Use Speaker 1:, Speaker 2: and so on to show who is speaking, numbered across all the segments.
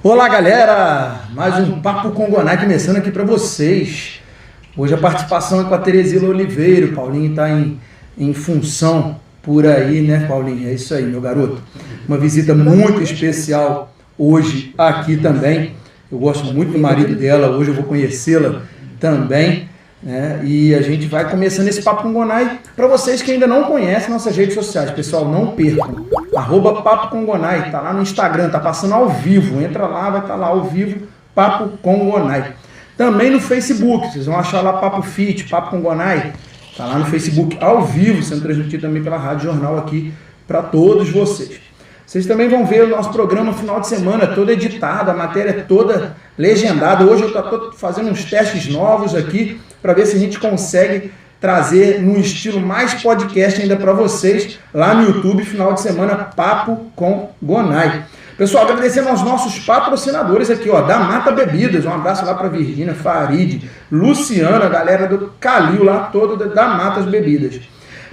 Speaker 1: Olá, galera! Mais um Papo com Gonai começando aqui para vocês. Hoje a participação é com a Teresila Oliveira. O Paulinho está em função por aí, né, Paulinho? É isso aí, meu garoto. Uma visita muito especial hoje aqui também. Eu gosto muito do marido dela, hoje eu vou conhecê-la também. Né? E a gente vai começando esse Papo com Gonai para vocês que ainda não conhecem nossas redes sociais. Pessoal, não percam. @Papo com Gonai, tá lá no Instagram, tá passando ao vivo. Entra lá, vai estar lá ao vivo, Papo com Gonai. Também no Facebook, vocês vão achar lá Papo Fit, Papo com Gonai. Tá lá no Facebook ao vivo, sendo transmitido também pela Rádio Jornal aqui para todos vocês. Vocês também vão ver o nosso programa final de semana, todo editado, a matéria toda legendada. Hoje eu estou fazendo uns testes novos aqui para ver se a gente consegue trazer num estilo mais podcast ainda para vocês, lá no YouTube, final de semana, Papo com Gonai. Pessoal, agradecendo aos nossos patrocinadores aqui, ó, da Mata Bebidas. Um abraço lá para Virgínia, Farid, Luciana, a galera do Calil lá, toda da Matas Bebidas.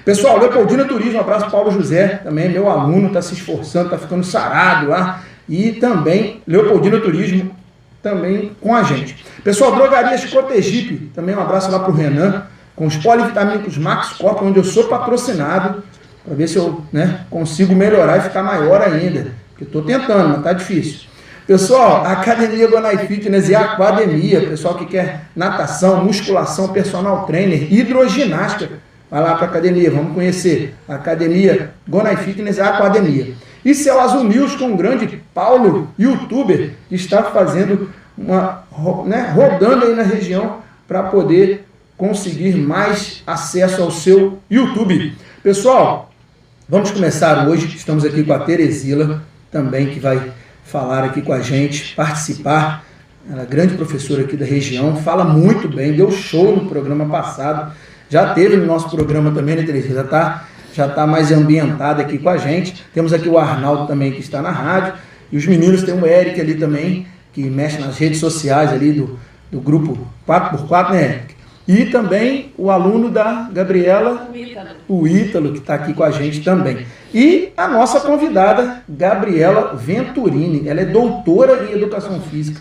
Speaker 1: Pessoal, Leopoldina Turismo, um abraço para Paulo José, também é meu aluno, está se esforçando, está ficando sarado lá. E também Leopoldina Turismo, também com a gente. Pessoal, Drogarias Cotegipe, também um abraço lá para o Renan, com os polivitamínicos Max Corp, onde eu sou patrocinado, para ver se eu consigo melhorar e ficar maior ainda, porque estou tentando, mas está difícil. Pessoal, a Academia Gonai Fitness e a Aquademia, pessoal que quer natação, musculação, personal trainer, hidroginástica, vai lá para a academia, vamos conhecer a Academia Gonai Fitness e a Aquademia. E Céu Azul News com o grande Paulo, youtuber, que está fazendo rodando aí na região para poder conseguir mais acesso ao seu YouTube. Pessoal, vamos começar hoje, estamos aqui com a Teresila, também que vai falar aqui com a gente, participar. Ela é grande professora aqui da região, fala muito bem, deu show no programa passado. Já teve no nosso programa também, né, Teresila? Já tá mais ambientada aqui com a gente. Temos aqui o Arnaldo também, que está na rádio. E os meninos, tem o Eric ali também, que mexe nas redes sociais ali do grupo 4x4, né, Eric? E também o aluno da Gabriela, o Ítalo, que está aqui com a gente também. E a nossa convidada, Gabriela Venturini. Ela é doutora em Educação Física.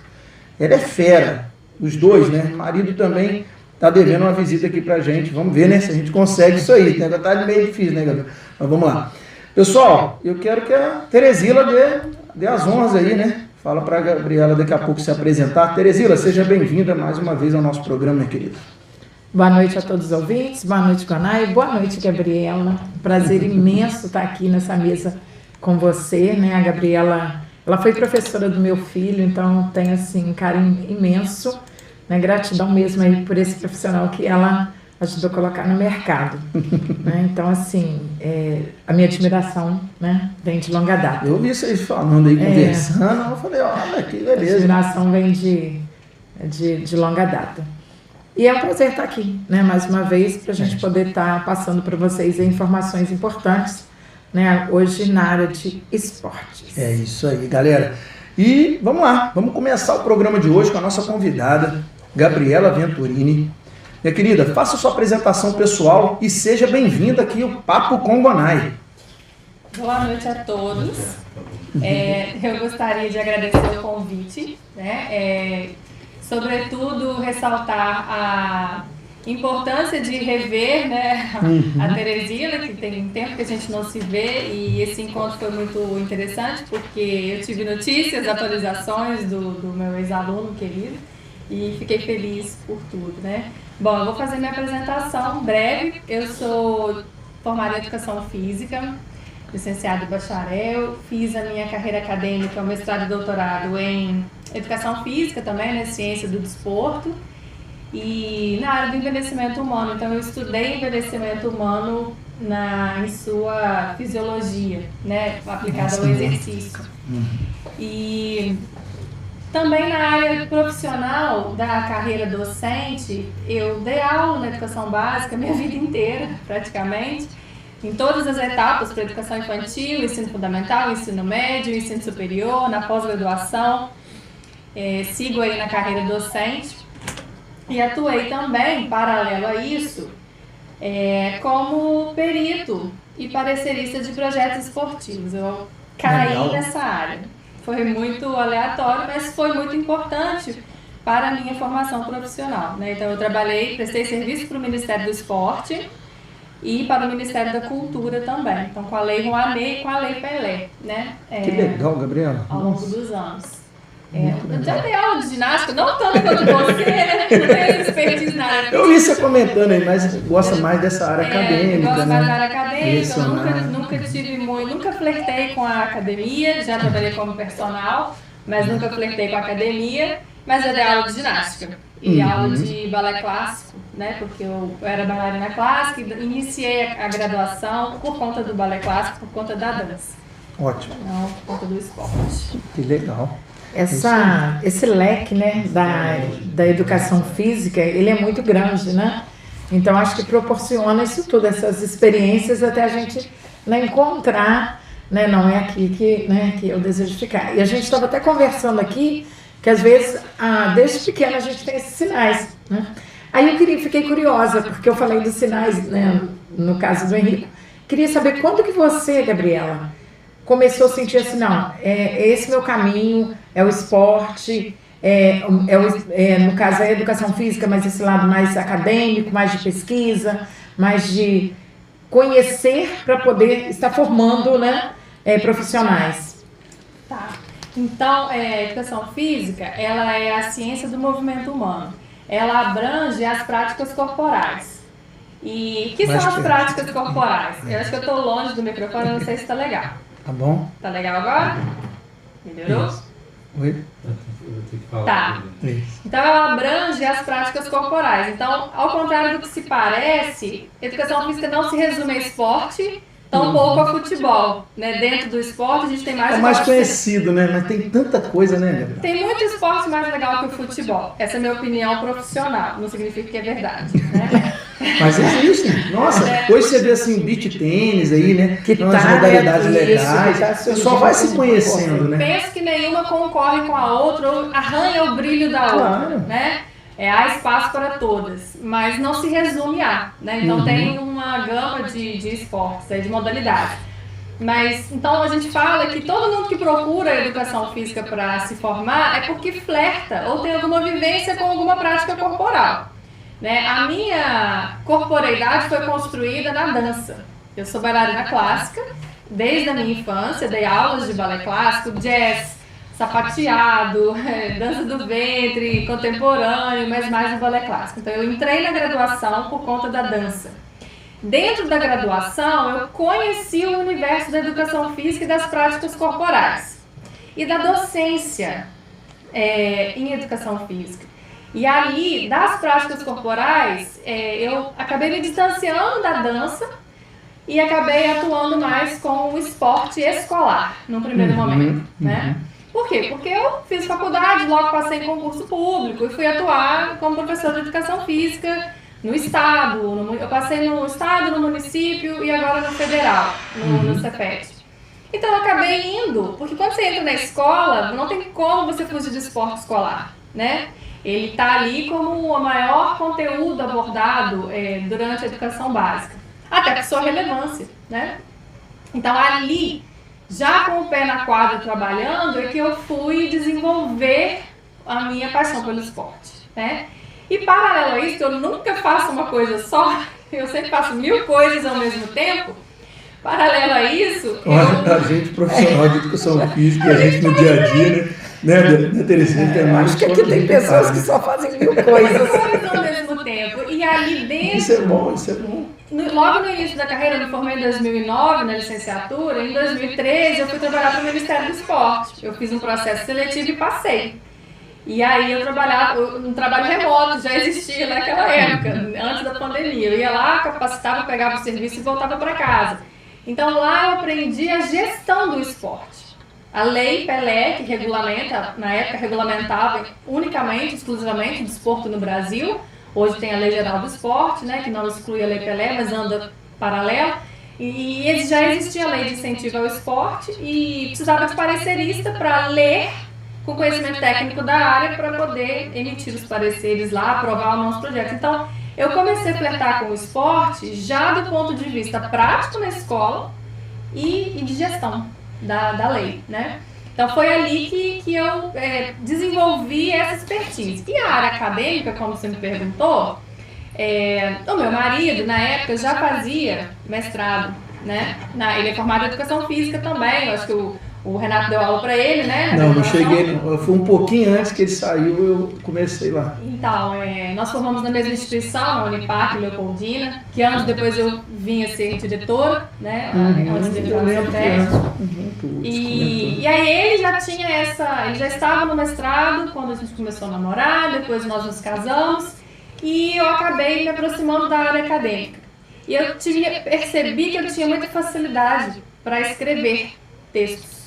Speaker 1: Ela é fera, os dois, né? O marido também está devendo uma visita aqui pra gente. Vamos ver, né, se a gente consegue isso aí. Né? Tá meio difícil, né, Gabriel? Mas vamos lá. Pessoal, eu quero que a Teresila dê as honras aí, né? Fala pra Gabriela daqui a pouco se apresentar. Teresila, seja bem-vinda mais uma vez ao nosso programa, minha querida.
Speaker 2: Boa noite a todos os ouvintes, boa noite, Gonai, boa noite, Gabriela. Prazer imenso estar aqui nessa mesa com você, né? A Gabriela, ela foi professora do meu filho, então tenho, assim, um carinho imenso. Gratidão mesmo aí por esse profissional que ela ajudou a colocar no mercado. Né? Então, assim, a minha admiração, né, vem de longa data.
Speaker 1: Eu vi vocês falando aí, conversando, eu falei, olha, que beleza.
Speaker 2: A admiração vem de longa data. E é um prazer estar aqui, né, mais uma vez, para a gente poder estar passando para vocês informações importantes, né, hoje na área de esportes.
Speaker 1: É isso aí, galera. E vamos lá, vamos começar o programa de hoje com a nossa convidada, Gabriela Venturini. Minha querida, faça sua apresentação pessoal e seja bem-vinda aqui ao Papo com Gonai.
Speaker 3: Boa noite a todos. Eu gostaria de agradecer o convite, né? Sobretudo, ressaltar a importância de rever, né, a Teresila, que tem tempo que a gente não se vê, e esse encontro foi muito interessante, porque eu tive notícias, atualizações do meu ex-aluno querido, e fiquei feliz por tudo, né? Bom, eu vou fazer minha apresentação breve. Eu sou formada em Educação Física, licenciada e bacharel, fiz a minha carreira acadêmica, mestrado e doutorado em Educação Física também, né, Ciência do Desporto, e na área do envelhecimento humano. Então, eu estudei envelhecimento humano em sua fisiologia, né, aplicada ao exercício. E também na área profissional da carreira docente, eu dei aula na educação básica minha vida inteira, praticamente, em todas as etapas, para educação infantil, ensino fundamental, ensino médio, ensino superior, na pós-graduação. Sigo aí na carreira docente. E atuei também, paralelo a isso, como perito e parecerista de projetos esportivos. Eu caí nessa área. Foi muito aleatório, mas foi muito importante para a minha formação profissional, né? Então eu prestei serviço para o Ministério do Esporte e para o Ministério da Cultura também. Então com a Lei Rouanet e com a Lei Pelé, né?
Speaker 1: Que legal, Gabriela.
Speaker 3: Ao longo dos anos. Eu já dei aula de ginástica, não tanto quanto você, né? Não tenho expertise na área.
Speaker 1: Eu vi você comentando aí, mas gosta mais dessa área acadêmica,
Speaker 3: gosto
Speaker 1: né?
Speaker 3: mais da área acadêmica, eu nunca flertei com a academia, já trabalhei como personal, mas nunca flertei com a academia, mas já dei aula de ginástica e aula de balé clássico, né? Porque eu era bailarina clássica e iniciei a graduação por conta do balé clássico, por conta da dança.
Speaker 1: Ótimo.
Speaker 3: Não por conta do esporte.
Speaker 1: Que legal.
Speaker 2: Esse leque, né, da educação física, ele é muito grande, né? Então, acho que proporciona isso tudo, essas experiências, até a gente, né, encontrar, né, não é aqui que eu desejo ficar. E a gente estava até conversando aqui, que às vezes, desde pequena, a gente tem esses sinais, né? Aí fiquei curiosa, porque eu falei dos sinais, né, no caso do Henrique. Queria saber quando que você, Gabriela, começou a sentir assim, não, esse meu caminho, é o esporte, no caso é a educação física, mas esse lado mais acadêmico, mais de pesquisa, mais de conhecer para poder estar formando, né, profissionais.
Speaker 3: Tá. Então, a educação física, ela é a ciência do movimento humano. Ela abrange as práticas corporais. E o que são as práticas corporais? Eu acho que eu estou longe do microfone, eu não sei se está legal.
Speaker 1: Tá bom?
Speaker 3: Tá legal agora? Melhorou?
Speaker 1: Isso. Oi?
Speaker 4: Eu vou ter que falar.
Speaker 3: Tá. Então ela abrange as práticas corporais. Então, ao contrário do que se parece, educação física não se resume a esporte, tampouco a futebol, né? Dentro do esporte a gente tem mais...
Speaker 1: É mais conhecido, né? Mas tem tanta coisa, né, Gabriela?
Speaker 3: Tem muito esporte mais legal que o futebol. Essa é a minha opinião profissional. Não significa que é verdade, né?
Speaker 1: Mas existe. Nossa, hoje você vê assim, beach tênis aí, né?
Speaker 2: Que
Speaker 1: tem umas modalidades legais. Só vai se conhecendo, né?
Speaker 3: Penso que nenhuma concorre com a outra ou arranha o brilho da outra, né? Há espaço para todas, mas não se resume a, né? Então tem uma gama de esportes, de modalidades. Mas, então a gente fala que todo mundo que procura a educação física para se formar é porque flerta ou tem alguma vivência com alguma prática corporal. Né? A minha corporeidade foi construída na dança. Eu sou bailarina clássica, desde a minha infância, dei aulas de balé clássico, jazz, sapateado, dança do ventre, contemporâneo, mas mais o balé clássico. Então eu entrei na graduação por conta da dança. Dentro da graduação, eu conheci o universo da educação física e das práticas corporais. E da docência em educação física. E ali, das práticas corporais, eu acabei me distanciando da dança e acabei atuando mais com o esporte escolar, num primeiro momento, né? Por quê? Porque eu fiz faculdade, logo passei em concurso público e fui atuar como professora de educação física no estado. Eu passei no estado, no município e agora no federal, no Cefet. Então eu acabei indo, porque quando você entra na escola, não tem como você fugir de esporte escolar, né? Ele está ali como o maior conteúdo abordado durante a educação básica, até por sua relevância, né? Então ali, já com o pé na quadra trabalhando, é que eu fui desenvolver a minha paixão pelo esporte, né? E paralelo a isso, eu nunca faço uma coisa só, eu sempre faço 1000 coisas ao mesmo tempo. Paralelo a isso...
Speaker 1: Olha, a gente profissional de educação física, a gente no dia a dia, né, Terezinha, tem mais...
Speaker 2: Acho que aqui tem pessoas que só fazem 1000 coisas.
Speaker 3: Ao mesmo tempo. E ali dentro...
Speaker 1: Isso é bom, isso é bom.
Speaker 3: Logo no início da carreira, eu me formei em 2009 na licenciatura. Em 2013, eu fui trabalhar para o Ministério do Esporte. Eu fiz um processo seletivo e passei. E aí eu trabalhava, um trabalho remoto, já existia naquela época, antes da pandemia. Eu ia lá, capacitava, pegava o serviço e voltava para casa. Então lá eu aprendi a gestão do esporte. A Lei Pelé, que regulamenta, na época regulamentava unicamente, exclusivamente o desporto no Brasil. Hoje tem a Lei Geral do Esporte, né, que não exclui a Lei Pelé, mas anda paralela. E já existia a Lei de Incentivo ao Esporte e precisava de parecerista para ler com conhecimento técnico da área para poder emitir os pareceres lá, aprovar ou não os projetos. Então, eu comecei a flertar com o esporte já do ponto de vista prático na escola e de gestão da lei, né? Então, Então foi ali que eu desenvolvi essa expertise. E a área acadêmica, como você me perguntou, o meu marido, na época, já fazia mestrado, né? Ele é formado em Educação Física também, eu acho que o Renato deu aula para ele, né?
Speaker 1: Não cheguei, não. Foi um pouquinho antes que ele saiu, eu comecei lá.
Speaker 3: Então, nós formamos na mesma instituição, na Unipac, Leopoldina, que anos depois eu vim a ser diretora, né? Antes de entrar no CETESB. E aí ele já tinha ele já estava no mestrado quando a gente começou a namorar, depois nós nos casamos, e eu acabei me aproximando da área acadêmica. E eu percebi que eu tinha muita facilidade para escrever textos.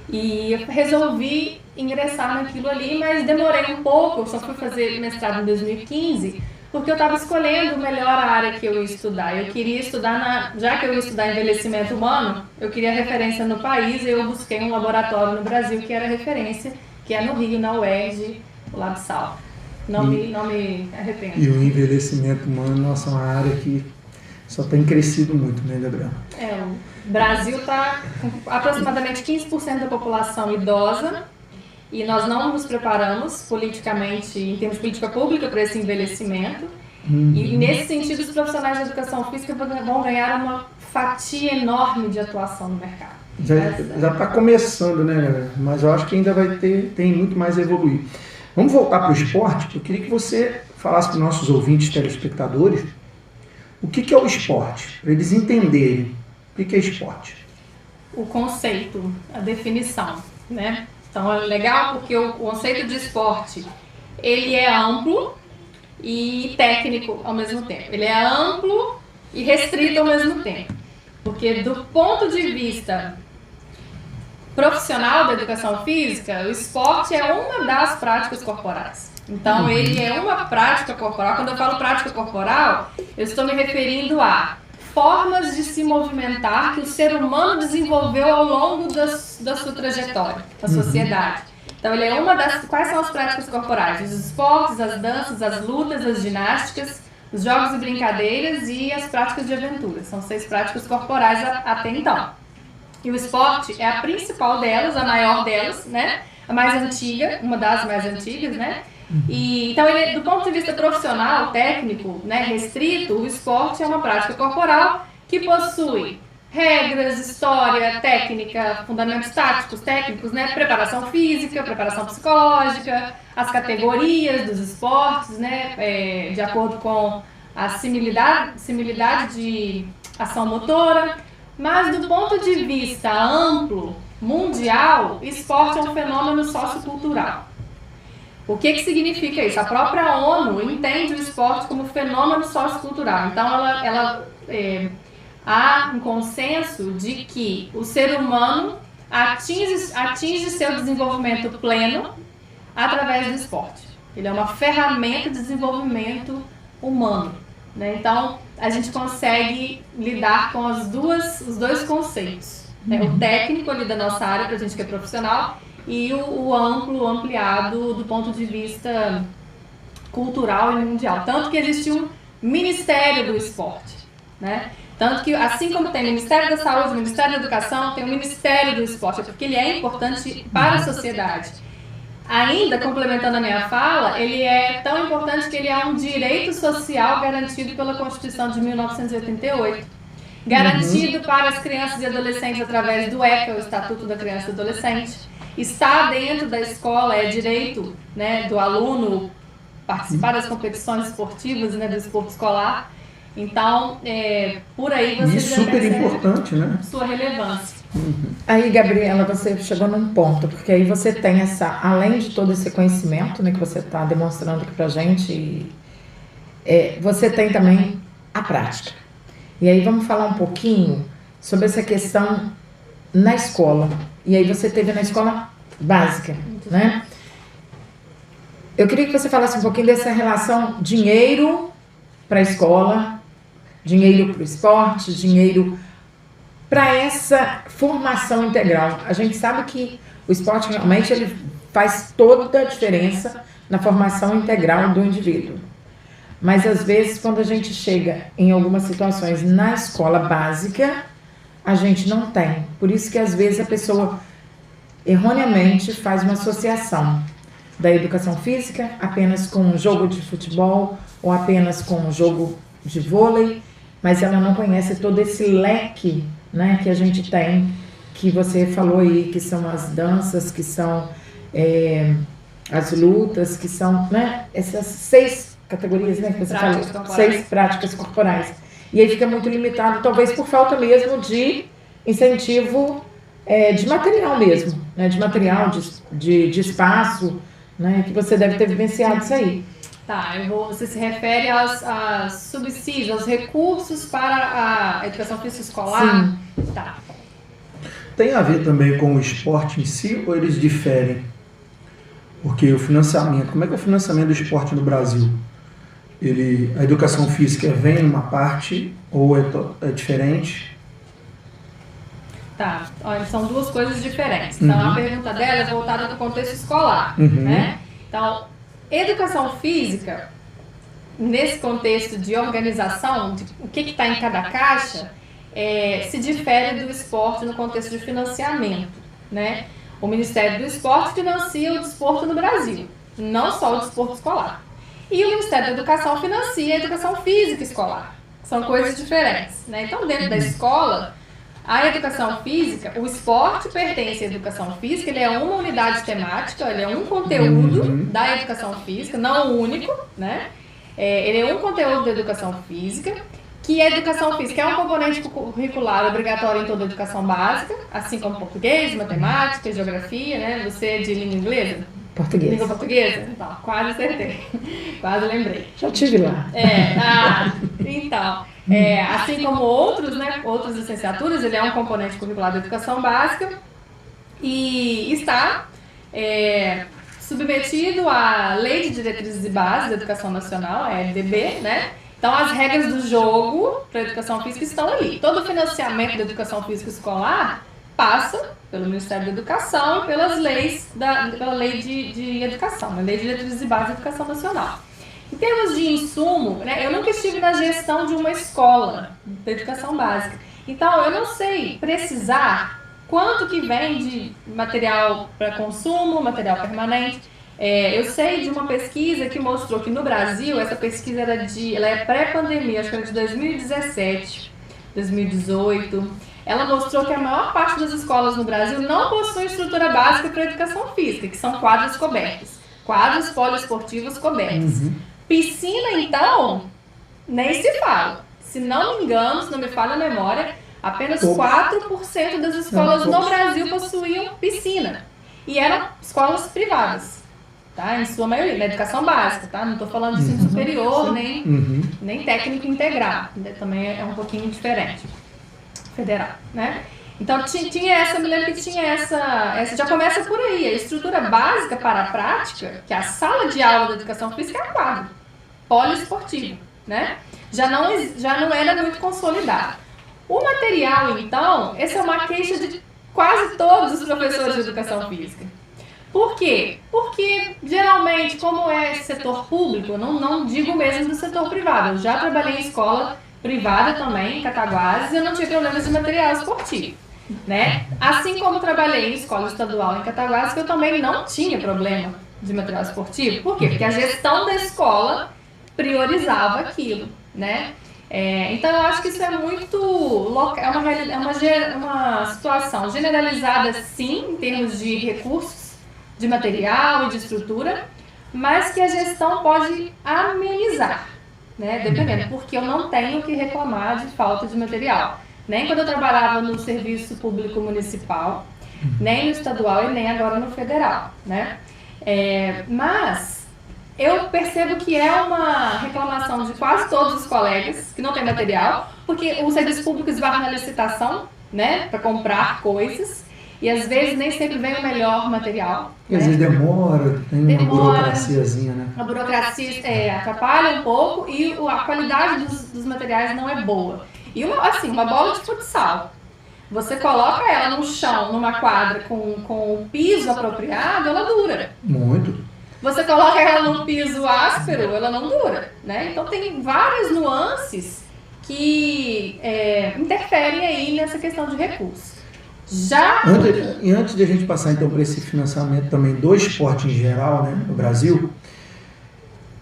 Speaker 3: E eu resolvi ingressar naquilo ali, mas demorei um pouco, eu só fui fazer mestrado em 2015, porque eu estava escolhendo melhor a área que eu ia estudar. Eu queria estudar, já que eu ia estudar envelhecimento humano, eu queria referência no país, e eu busquei um laboratório no Brasil que era referência, que é no Rio, na UERJ, lá de Sal. Não me arrependo. E
Speaker 1: o envelhecimento humano, nossa, é uma área que só tem crescido muito, né, Gabriel?
Speaker 3: O Brasil está com aproximadamente 15% da população idosa e nós não nos preparamos politicamente, em termos de política pública, para esse envelhecimento. E nesse sentido, os profissionais de educação física vão ganhar uma fatia enorme de atuação no mercado.
Speaker 1: Já está começando, né, galera? Mas eu acho que ainda tem muito mais a evoluir. Vamos voltar para o esporte? Eu queria que você falasse para os nossos ouvintes, telespectadores, o que é o esporte, para eles entenderem o que é esporte.
Speaker 3: O conceito, a definição, né? Então é legal porque o conceito de esporte, ele é amplo e técnico ao mesmo tempo. Ele é amplo e restrito ao mesmo tempo. Porque do ponto de vista profissional da educação física, o esporte é uma das práticas corporais. Então ele é uma prática corporal. Quando eu falo prática corporal, eu estou me referindo a formas de se movimentar que o ser humano desenvolveu ao longo da sua trajetória, da sociedade. Então ele é uma das... Quais são as práticas corporais? Os esportes, as danças, as lutas, as ginásticas, os jogos e brincadeiras e as práticas de aventura. São 6 práticas corporais até então. E o esporte é a principal delas, a maior delas, né? A mais antiga, uma das mais antigas, né? Então, do ponto de vista profissional, técnico, né, restrito, o esporte é uma prática corporal que possui regras, história, técnica, fundamentos táticos, técnicos, né, preparação física, preparação psicológica, as categorias dos esportes, né, de acordo com a similaridade de ação motora. Mas do ponto de vista amplo, mundial, o esporte é um fenômeno sociocultural. O que significa isso? A própria ONU entende o esporte como fenômeno sociocultural. Então, há um consenso de que o ser humano atinge seu desenvolvimento pleno através do esporte. Ele é uma ferramenta de desenvolvimento humano, né? Então, a gente consegue lidar com os dois conceitos. O técnico ali da nossa área, para a gente que é profissional, e o ampliado do ponto de vista cultural e mundial. Tanto que existe um Ministério do Esporte, né? Tanto que, assim como tem o Ministério da Saúde, o Ministério da Educação, tem o Ministério do Esporte, porque ele é importante para a sociedade. Ainda, complementando a minha fala, ele é tão importante que ele é um direito social garantido pela Constituição de 1988. Garantido para as crianças e adolescentes através do ECA, o Estatuto da Criança e Adolescente. Está dentro da escola, é direito, né, do aluno participar das competições esportivas, né, do esporte escolar. Então, por aí você
Speaker 1: já super importante, né?
Speaker 3: Sua relevância.
Speaker 2: Aí, Gabriela, você chegou num ponto, porque aí você tem além de todo esse conhecimento, né, que você está demonstrando aqui pra gente, você tem também a prática. E aí vamos falar um pouquinho sobre essa questão na escola. E aí você teve na escola básica, né? Eu queria que você falasse um pouquinho dessa relação dinheiro para a escola, dinheiro para o esporte, dinheiro para essa formação integral. A gente sabe que o esporte realmente ele faz toda a diferença na formação integral do indivíduo. Mas às vezes quando a gente chega em algumas situações na escola básica, a gente não tem. Por isso que às vezes a pessoa erroneamente faz uma associação da educação física apenas com um jogo de futebol ou apenas com um jogo de vôlei, mas ela não conhece todo esse leque, né, que a gente tem, que você falou aí, que são as danças, que são as lutas, que são, né, essas 6 categorias, né, que você falou, 6 práticas corporais. E aí fica muito limitado, talvez por falta mesmo de incentivo de material mesmo, né, de material, de espaço, né, que você deve ter vivenciado isso aí.
Speaker 3: Tá, você se refere aos subsídios, aos recursos para a educação física escolar?
Speaker 2: Sim.
Speaker 3: Tá.
Speaker 1: Tem a ver também com o esporte em si ou eles diferem? Porque o financiamento, como é que é o financiamento do esporte no Brasil? A educação física vem numa parte ou é diferente?
Speaker 3: Tá, olha, são 2 coisas diferentes. Então, a pergunta dela é voltada para o contexto escolar, né? Então, educação física, nesse contexto de organização, de o que está em cada caixa, se difere do esporte no contexto de financiamento, né? O Ministério do Esporte financia o desporto no Brasil, não só o desporto escolar. E o Ministério da Educação financia a educação física escolar. São coisas diferentes, né? Então, dentro da escola, a educação física, o esporte pertence à educação física, ele é uma unidade temática, ele é um conteúdo da educação física, não único, né? Ele é um conteúdo da educação física, que a educação física é um componente curricular obrigatório em toda a educação básica, assim como português, matemática, geografia, né? Você é de língua inglesa?
Speaker 2: Português.
Speaker 3: Língua portuguesa? Então, quase acertei. Quase lembrei.
Speaker 2: Já estive lá.
Speaker 3: Então, assim como outros, né, outras licenciaturas, ele é um componente curricular da educação básica e está submetido à Lei de Diretrizes e Bases da Educação Nacional, a LDB, né? Então, as regras do jogo para a educação física estão ali. Todo o financiamento da educação física escolar passa pelo Ministério da Educação e pelas leis pela Lei de Educação, a Lei de Diretrizes e Bases da Educação Nacional. Em termos de insumo, né, eu nunca estive na gestão de uma escola da educação básica. Então, eu não sei precisar quanto que vem de material para consumo, material permanente. Eu sei de uma pesquisa que mostrou que no Brasil, essa pesquisa ela é pré-pandemia, acho que era de 2017, 2018. Ela mostrou que a maior parte das escolas no Brasil não possui estrutura básica para a educação física, que são quadras cobertas, quadras poliesportivas cobertas. Piscina, então, nem se fala. Se não me engano, se não me falha a memória, apenas 4% das escolas no Brasil possuíam piscina. E eram escolas privadas, tá? Em sua maioria, na educação básica, tá? Não estou falando de ensino superior, nem técnico integral. Também é um pouquinho diferente. Federal, né? Então, tinha essa, me lembro que tinha essa já começa por aí, a estrutura básica para a prática, que é a sala de aula da educação física é a quadra, poliesportiva, né? Já não era muito consolidado. O material, então, essa é uma queixa de quase todos os professores de educação física. Por quê? Porque, geralmente, como é setor público, não digo mesmo do setor privado, eu já trabalhei em escola privada também, em Cataguases, e eu não tive problemas de material esportivo, né? Assim como trabalhei em escola estadual em Cataguases, que eu também não tinha problema de material esportivo. Por quê? Porque a gestão da escola priorizava aquilo, né? Então, eu acho que isso é muito uma situação generalizada, sim, em termos de recursos, de material e de estrutura, mas que a gestão pode amenizar, né, dependendo, porque eu não tenho que reclamar de falta de material. Nem quando eu trabalhava no serviço público municipal, nem no estadual e nem agora no federal, né? Mas eu percebo que é uma reclamação de quase todos os colegas que não tem material, porque o serviço público esbarra na licitação, né, para comprar coisas. E às vezes nem sempre vem o melhor material.
Speaker 1: Às vezes demora, tem uma burocraciazinha, né?
Speaker 3: A burocracia atrapalha um pouco e a qualidade dos materiais não é boa. E uma bola de futsal, você coloca ela no chão, numa quadra com o piso apropriado, ela dura.
Speaker 1: Muito.
Speaker 3: Você coloca ela num piso áspero, ela não dura, né? Então tem várias nuances que interferem aí nessa questão de recursos.
Speaker 1: Antes de a gente passar então para esse financiamento também do esporte em geral, né, no Brasil,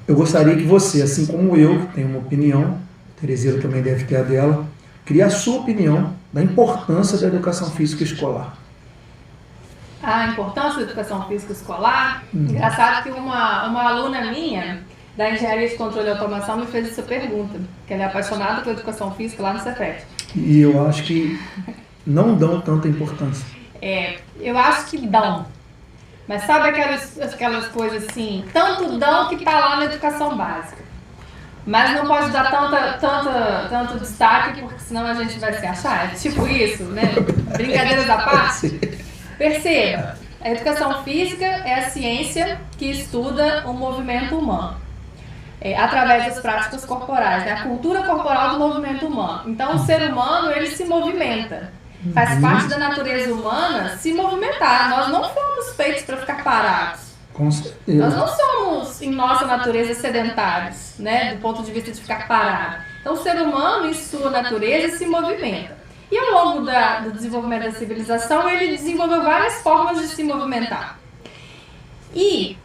Speaker 1: eu gostaria que você, assim como eu, que tenho uma opinião, a Terezeira também deve ter a dela, queria a sua opinião da importância da educação física escolar.
Speaker 3: A importância da educação física escolar? Engraçado que uma aluna minha da Engenharia de Controle e Automação me fez essa pergunta, que ela é apaixonada por educação física lá no Cefet.
Speaker 1: E eu acho que não dão tanta importância.
Speaker 3: Eu acho que dão. Mas sabe aquelas coisas assim, tanto dão que está lá na educação básica. Mas não pode dar tanto destaque, porque senão a gente vai se achar. É tipo isso, né? Brincadeiras à parte. Perceba, a educação física é a ciência que estuda o movimento humano. Através das práticas corporais, né? A cultura corporal do movimento humano. Então, o ser humano, ele se movimenta. Faz parte da natureza humana se movimentar. Nós não fomos feitos para ficar parados.
Speaker 1: Com certeza.
Speaker 3: Nós não somos, em nossa natureza, sedentários, né? Do ponto de vista de ficar parado. Então, o ser humano, em sua natureza, se movimenta. E ao longo do desenvolvimento da civilização, ele desenvolveu várias formas de se movimentar. E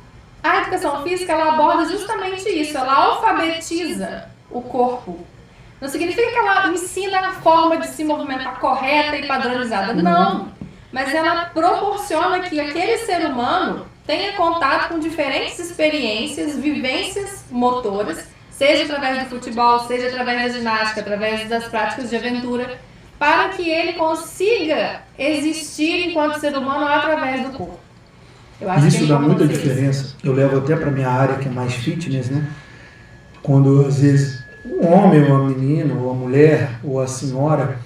Speaker 3: a educação física, ela aborda justamente isso. Ela alfabetiza o corpo. Não significa que ela ensina a forma de se movimentar correta e padronizada. Não. Mas ela proporciona que aquele ser humano tenha contato com diferentes experiências, vivências motoras, seja através do futebol, seja através da ginástica, através das práticas de aventura, para que ele consiga existir enquanto ser humano através do corpo. Eu acho
Speaker 1: isso
Speaker 3: que
Speaker 1: dá muita diferença. Eu levo até para minha área, que é mais fitness, né? Quando, às vezes, um homem, ou uma menina, ou a mulher, ou a senhora,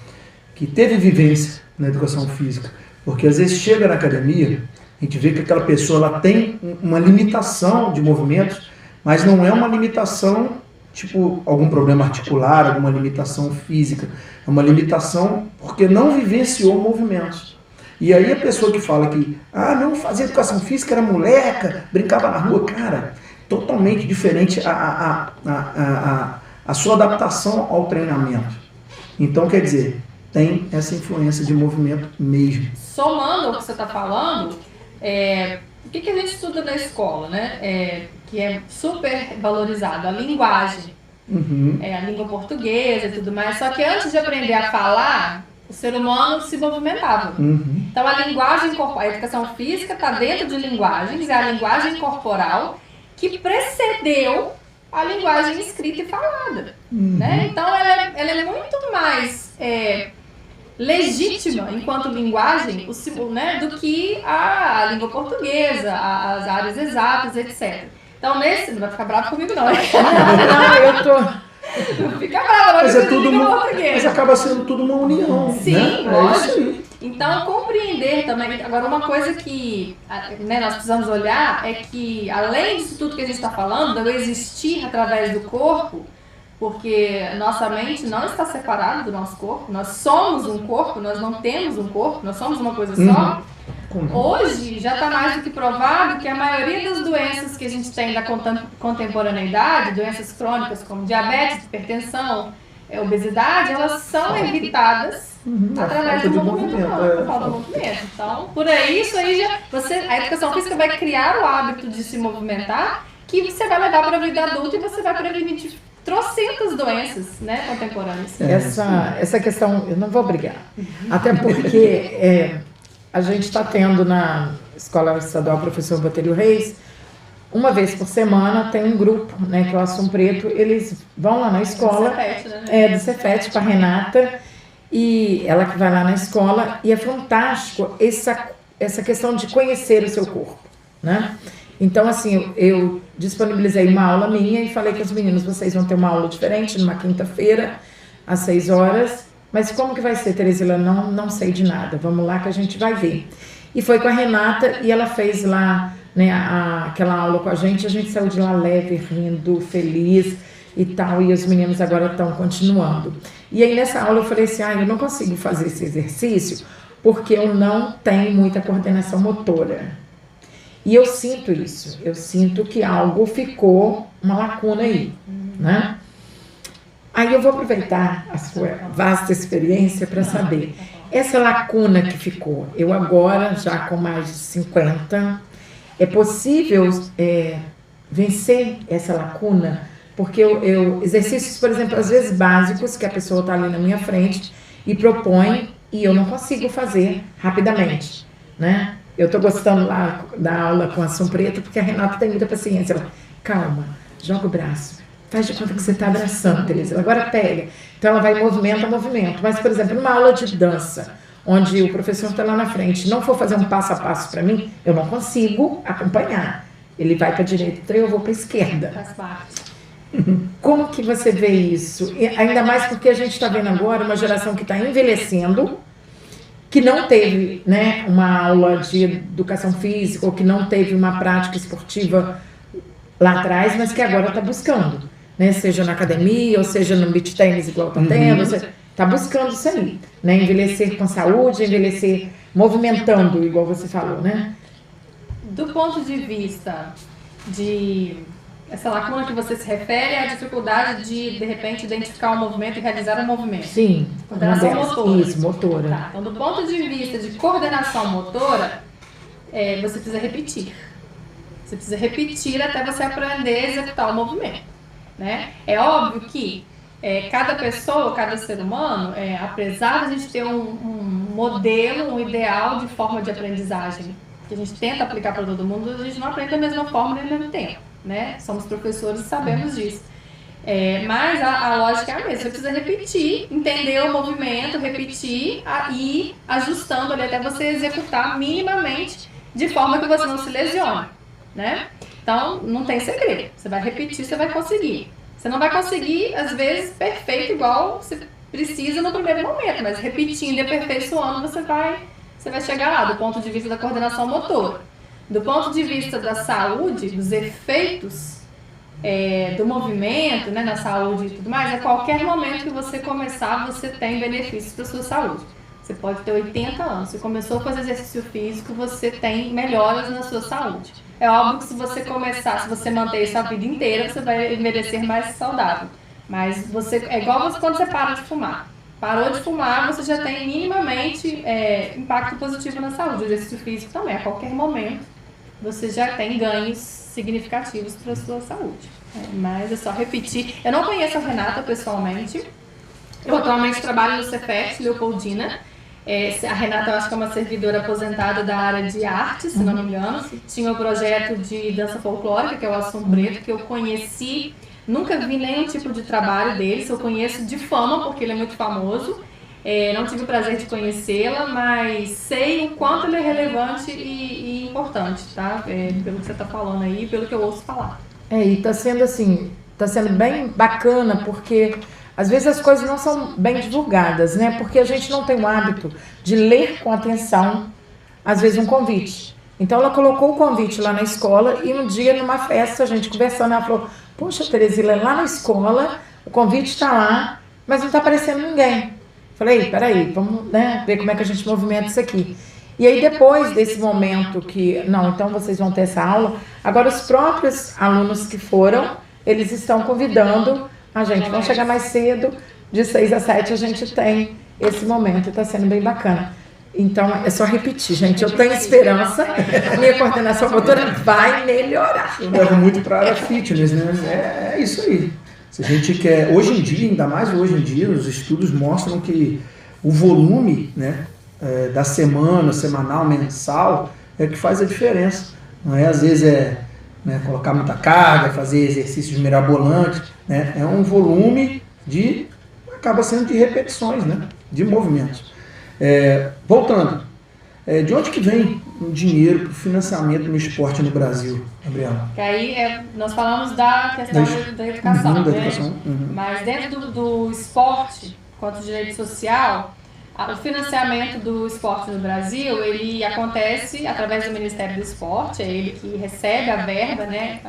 Speaker 1: que teve vivência na educação física, porque às vezes chega na academia, a gente vê que aquela pessoa ela tem uma limitação de movimentos, mas não é uma limitação tipo algum problema articular, alguma limitação física. É uma limitação porque não vivenciou movimentos. E aí a pessoa que fala que não fazia educação física, era moleca, brincava na rua, cara, totalmente diferente a sua adaptação ao treinamento. Então, quer dizer, tem essa influência de movimento mesmo.
Speaker 3: Somando ao que você está falando, o que a gente estuda na escola, né? Que é super valorizado, a linguagem, a língua portuguesa e tudo mais. Só que antes de aprender a falar, o ser humano se movimentava. Então a linguagem corporal, a educação física está dentro de linguagens, é a linguagem corporal que precedeu a linguagem escrita e falada. Né? Então ela é muito mais legítima enquanto linguagem, né, do que a língua portuguesa, as áreas exatas, etc. Então, não vai ficar bravo comigo, não.
Speaker 2: Não, eu tô...
Speaker 3: Não fica bravo,
Speaker 1: mas mas acaba sendo tudo uma união.
Speaker 3: Sim,
Speaker 1: né?
Speaker 3: lógico. Então, compreender também. Agora, uma coisa que nós precisamos olhar é que, além disso tudo que a gente está falando, do existir através do corpo, porque nossa mente não está separada do nosso corpo, nós somos um corpo, nós não temos um corpo, nós somos uma coisa só. Hoje já está mais do que provado que a maioria das doenças que a gente tem da contemporaneidade, doenças crônicas como diabetes, hipertensão, obesidade, elas são evitadas através do movimento. Falta do movimento. Então, por aí, isso aí a educação física vai criar o hábito de se movimentar, que você vai levar para a vida adulta e você vai prevenir trocentas doenças, né, contemporâneas.
Speaker 2: Essa questão, eu não vou brigar. Até porque a gente está tendo na Escola Estadual Professor Botelho Reis, uma vez por semana tem um grupo, né, que é o Assum Preto, eles vão lá na escola, do Cefet, com a Renata, e ela que vai lá na escola, e é fantástico essa questão de conhecer o seu corpo, né? Então, assim, eu disponibilizei uma aula minha e falei com os meninos, vocês vão ter uma aula diferente numa quinta-feira, às 6 horas, mas como que vai ser, Teresila? Não sei de nada, vamos lá que a gente vai ver. E foi com a Renata e ela fez lá, né, aquela aula com a gente saiu de lá leve, rindo, feliz e tal, e os meninos agora estão continuando. E aí nessa aula eu falei assim, eu não consigo fazer esse exercício porque eu não tenho muita coordenação motora. E eu sinto isso, eu sinto que algo ficou, uma lacuna aí, né? Aí eu vou aproveitar a sua vasta experiência para saber, essa lacuna que ficou. Eu agora, já com mais de 50, é possível vencer essa lacuna? Porque exercícios, por exemplo, às vezes básicos, que a pessoa está ali na minha frente e propõe, e eu não consigo fazer rapidamente, né? Eu estou gostando lá da aula com a Ação Preta, porque a Renata tem muita paciência. Ela, calma, joga o braço, faz de conta que você está abraçando, Tereza, agora pega. Então ela vai movimento a movimento. Mas, por exemplo, numa aula de dança, onde o professor está lá na frente, não for fazer um passo a passo para mim, eu não consigo acompanhar. Ele vai para a direita, eu vou para a esquerda.
Speaker 3: Faz parte.
Speaker 2: Como que você vê isso? E ainda mais porque a gente está vendo agora uma geração que está envelhecendo, que não teve, né, uma aula de educação física, ou que não teve uma prática esportiva lá atrás, mas que agora está buscando, né, seja na academia, ou seja no beach tennis igual está tendo, está buscando isso aí, né, envelhecer com saúde, envelhecer movimentando, igual você falou, né?
Speaker 3: Do ponto de vista de essa lacuna que você se refere é a dificuldade de repente, identificar um movimento e realizar um movimento.
Speaker 2: Sim.
Speaker 3: Coordenação motora.
Speaker 2: Isso, motora.
Speaker 3: Tá. Então, do ponto de vista de coordenação motora, você precisa repetir. Você precisa repetir até você aprender a executar o movimento, né? É óbvio que cada pessoa, cada ser humano, apesar de a gente ter um modelo, um ideal de forma de aprendizagem que a gente tenta aplicar para todo mundo, a gente não aprende da mesma forma e ao mesmo tempo, né? Somos professores e sabemos disso. Mas a lógica é a mesma. Você precisa repetir, entender o movimento, repetir e ir ajustando ali até você executar minimamente de forma que você não se lesione, né? Então, não tem segredo. Você vai repetir, você vai conseguir. Você não vai conseguir, às vezes, perfeito igual você precisa no primeiro momento, mas repetindo e aperfeiçoando, você vai chegar lá, do ponto de vista da coordenação motora. Do ponto de vista da saúde, dos efeitos do movimento, né, na saúde e tudo mais, a qualquer momento que você começar, você tem benefícios para a sua saúde. Você pode ter 80 anos, você começou a fazer exercício físico, você tem melhoras na sua saúde. É óbvio que se você começar, se você manter isso a vida inteira, você vai envelhecer mais saudável. Mas é igual quando você para de fumar. Parou de fumar, você já tem minimamente impacto positivo na saúde. O exercício físico também, a qualquer momento, você já tem ganhos significativos para a sua saúde. Mas é só repetir. Eu não conheço a Renata pessoalmente. Eu atualmente trabalho no Cefet, Leopoldina. A Renata, eu acho que é uma servidora aposentada da área de arte, se não me engano. Tinha o projeto de dança folclórica, que é o Ação Preto, que eu conheci. Nunca vi nenhum tipo de trabalho dele, eu conheço de fama, porque ele é muito famoso. Não tive o prazer de conhecê-la, mas sei o quanto ele é relevante e importante, tá? Pelo que você está falando aí, pelo que eu ouço falar.
Speaker 2: E está sendo assim, está sendo bem bacana, porque às vezes as coisas não são bem divulgadas, né? Porque a gente não tem o hábito de ler com atenção, às vezes, um convite. Então ela colocou o convite lá na escola e um dia, numa festa, a gente conversando, ela falou: poxa, Teresila, lá na escola, o convite está lá, mas não está aparecendo ninguém. Falei: peraí, vamos, né, ver como é que a gente movimenta isso aqui. E aí, depois desse momento que, não, então vocês vão ter essa aula, agora os próprios alunos que foram, eles estão convidando a gente. Vamos chegar mais cedo, de 6 às 7 a gente tem esse momento, está sendo bem bacana. Então, é só repetir, gente. Eu tenho esperança, a minha coordenação motora vai melhorar.
Speaker 1: Eu levo muito para a área fitness, né? É isso aí. Se a gente quer, hoje em dia, ainda mais hoje em dia, os estudos mostram que o volume, né, da semana, semanal, mensal, é que faz a diferença. Não é, às vezes, colocar muita carga, fazer exercícios mirabolantes, né? É um volume acaba sendo de repetições, né? De movimentos. Voltando, de onde que vem o dinheiro para o financiamento no esporte no Brasil, Gabriela?
Speaker 3: Que aí nós falamos da questão da educação,
Speaker 1: da
Speaker 3: né?
Speaker 1: educação.
Speaker 3: Mas dentro do esporte, quanto direito social, o financiamento do esporte no Brasil, ele acontece através do Ministério do Esporte, é ele que recebe a verba, né?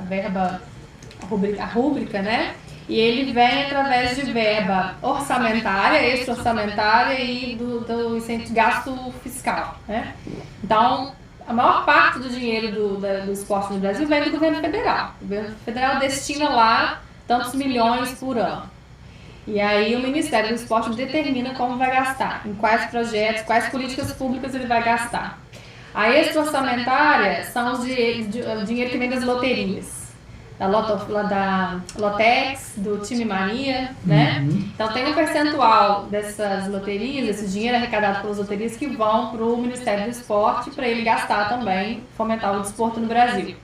Speaker 3: A rúbrica, né? E ele vem através de verba orçamentária, extra-orçamentária e do incentivo, gasto fiscal, né? Então, a maior parte do dinheiro do esporte no Brasil vem do governo federal. O governo federal destina lá tantos milhões por ano. E aí o Ministério do Esporte determina como vai gastar, em quais projetos, quais políticas públicas ele vai gastar. A extra orçamentária são o dinheiro que vem das loterias, da Lotex, do Time Mania, né? Então tem um percentual dessas loterias, esse dinheiro arrecadado pelas loterias que vão para o Ministério do Esporte para ele gastar também, fomentar o desporto no Brasil.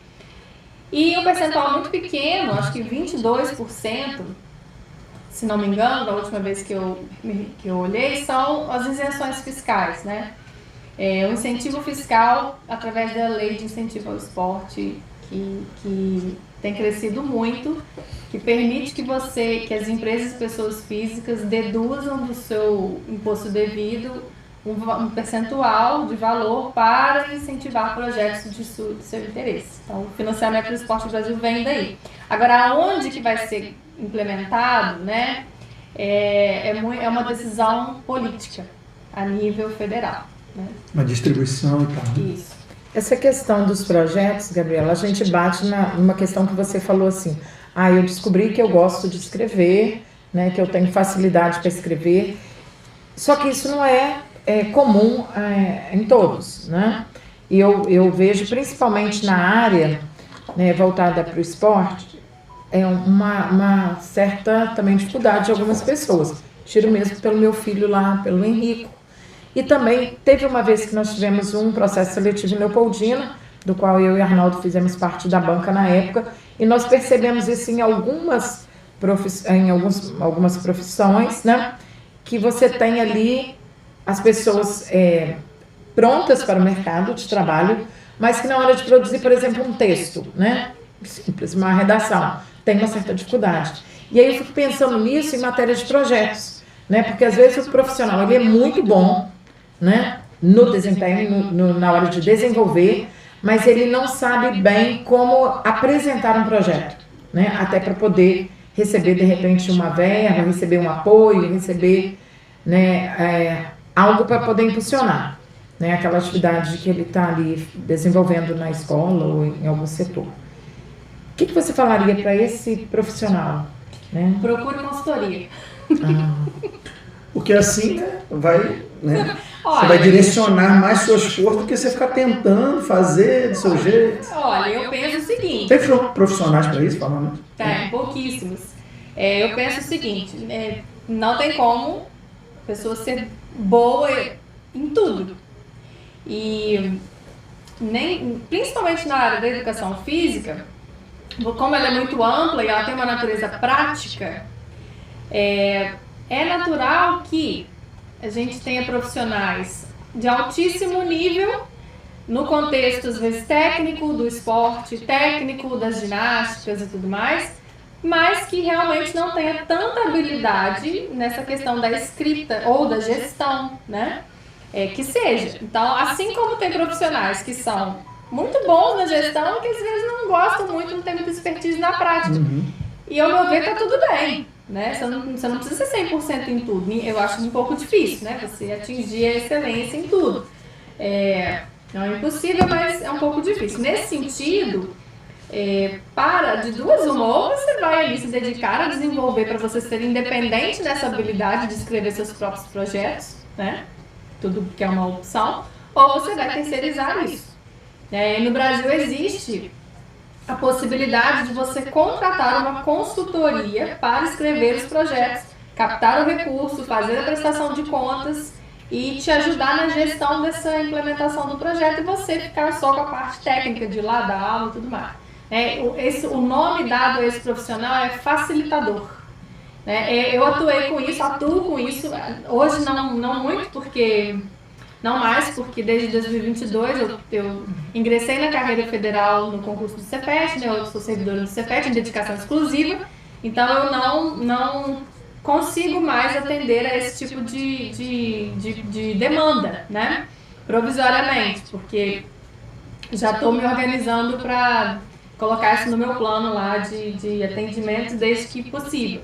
Speaker 3: E um percentual muito pequeno, acho que 22%, se não me engano, da última vez que eu olhei, são as isenções fiscais, né? O incentivo fiscal através da lei de incentivo ao esporte, que tem crescido muito, que permite que as empresas e pessoas físicas deduzam do seu imposto devido um percentual de valor para incentivar projetos de seu interesse. Então, o financiamento do esporte no Brasil vem daí. Agora, aonde que vai ser implementado, né, é uma decisão política a nível federal. Né?
Speaker 1: Uma distribuição e tal.
Speaker 3: Isso.
Speaker 2: Essa questão dos projetos, Gabriela, a gente bate numa questão que você falou assim, eu descobri que eu gosto de escrever, né, que eu tenho facilidade para escrever, só que isso não é comum em todos, né? E eu vejo principalmente na área, né, voltada para o esporte, uma certa também dificuldade de algumas pessoas. Tiro mesmo pelo meu filho lá, pelo Henrico. E também teve uma vez que nós tivemos um processo seletivo em Leopoldina, do qual eu e Arnaldo fizemos parte da banca na época, e nós percebemos isso em algumas profissões, né, que você tem ali as pessoas prontas para o mercado de trabalho, mas que na hora de produzir, por exemplo, um texto, né, simples, uma redação, tem uma certa dificuldade. E aí eu fico pensando nisso em matéria de projetos, né, porque às vezes o profissional ele é muito bom, né, no desempenho, na hora de desenvolver, mas ele não sabe bem como apresentar um projeto, né, até para poder receber de repente uma verba, receber um apoio, receber, né, algo para poder impulsionar, né, aquela atividade que ele está ali desenvolvendo na escola ou em algum setor. O que você falaria para esse profissional? Né?
Speaker 3: Procure consultoria.
Speaker 1: Porque assim, né, você vai direcionar mais seu esforço do que você ficar tentando fazer do seu jeito.
Speaker 3: Olha, eu penso o seguinte...
Speaker 1: Tem profissionais para isso, falando?
Speaker 3: Tem, pouquíssimos. Eu penso o seguinte, não tem como a pessoa ser boa em tudo. E principalmente na área da educação física, como ela é muito ampla e ela tem uma natureza prática, é natural que a gente tenha profissionais de altíssimo nível no contexto, às vezes, técnico do esporte, técnico das ginásticas e tudo mais, mas que realmente não tenha tanta habilidade nessa questão da escrita ou da gestão, né? Que seja. Então, assim como tem profissionais que são muito bons na gestão, que às vezes não gostam muito, não tem muita expertise na prática. E ao meu ver, tá tudo bem, né? Você não precisa ser 100% em tudo. Eu acho um pouco difícil, né? Você atingir a excelência em tudo. Não é impossível, mas é um pouco difícil. Nesse sentido, de duas uma, ou você vai ali se dedicar a desenvolver para você ser independente nessa habilidade de escrever seus próprios projetos, né? Tudo que é uma opção, ou você vai terceirizar isso. No Brasil existe a possibilidade de você contratar uma consultoria para escrever os projetos, captar o recurso, fazer a prestação de contas e te ajudar na gestão dessa implementação do projeto e você ficar só com a parte técnica de lá da aula e tudo mais. O nome dado a esse profissional é facilitador. Eu atuo com isso, hoje não muito, não mais, porque desde 2022 eu ingressei na carreira federal no concurso do Cefet, né? Eu sou servidora do Cefet em dedicação exclusiva, então eu não consigo mais atender a esse tipo de demanda, né? Provisoriamente, porque já estou me organizando para colocar isso no meu plano lá de atendimento desde que possível.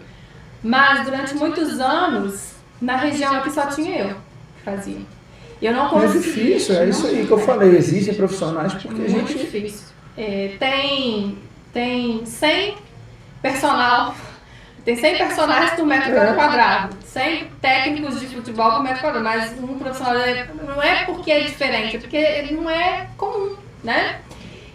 Speaker 3: Mas durante muitos anos, na região aqui só tinha eu que fazia. Eu não consegui.
Speaker 1: É difícil, é isso aí que eu falei. Existem profissionais porque a gente...
Speaker 3: Muito difícil. Tem 100 personal tem 100 personagens por metro quadrado, 100 técnicos de futebol por metro quadrado, mas um profissional não é porque é diferente, é porque não é comum, né?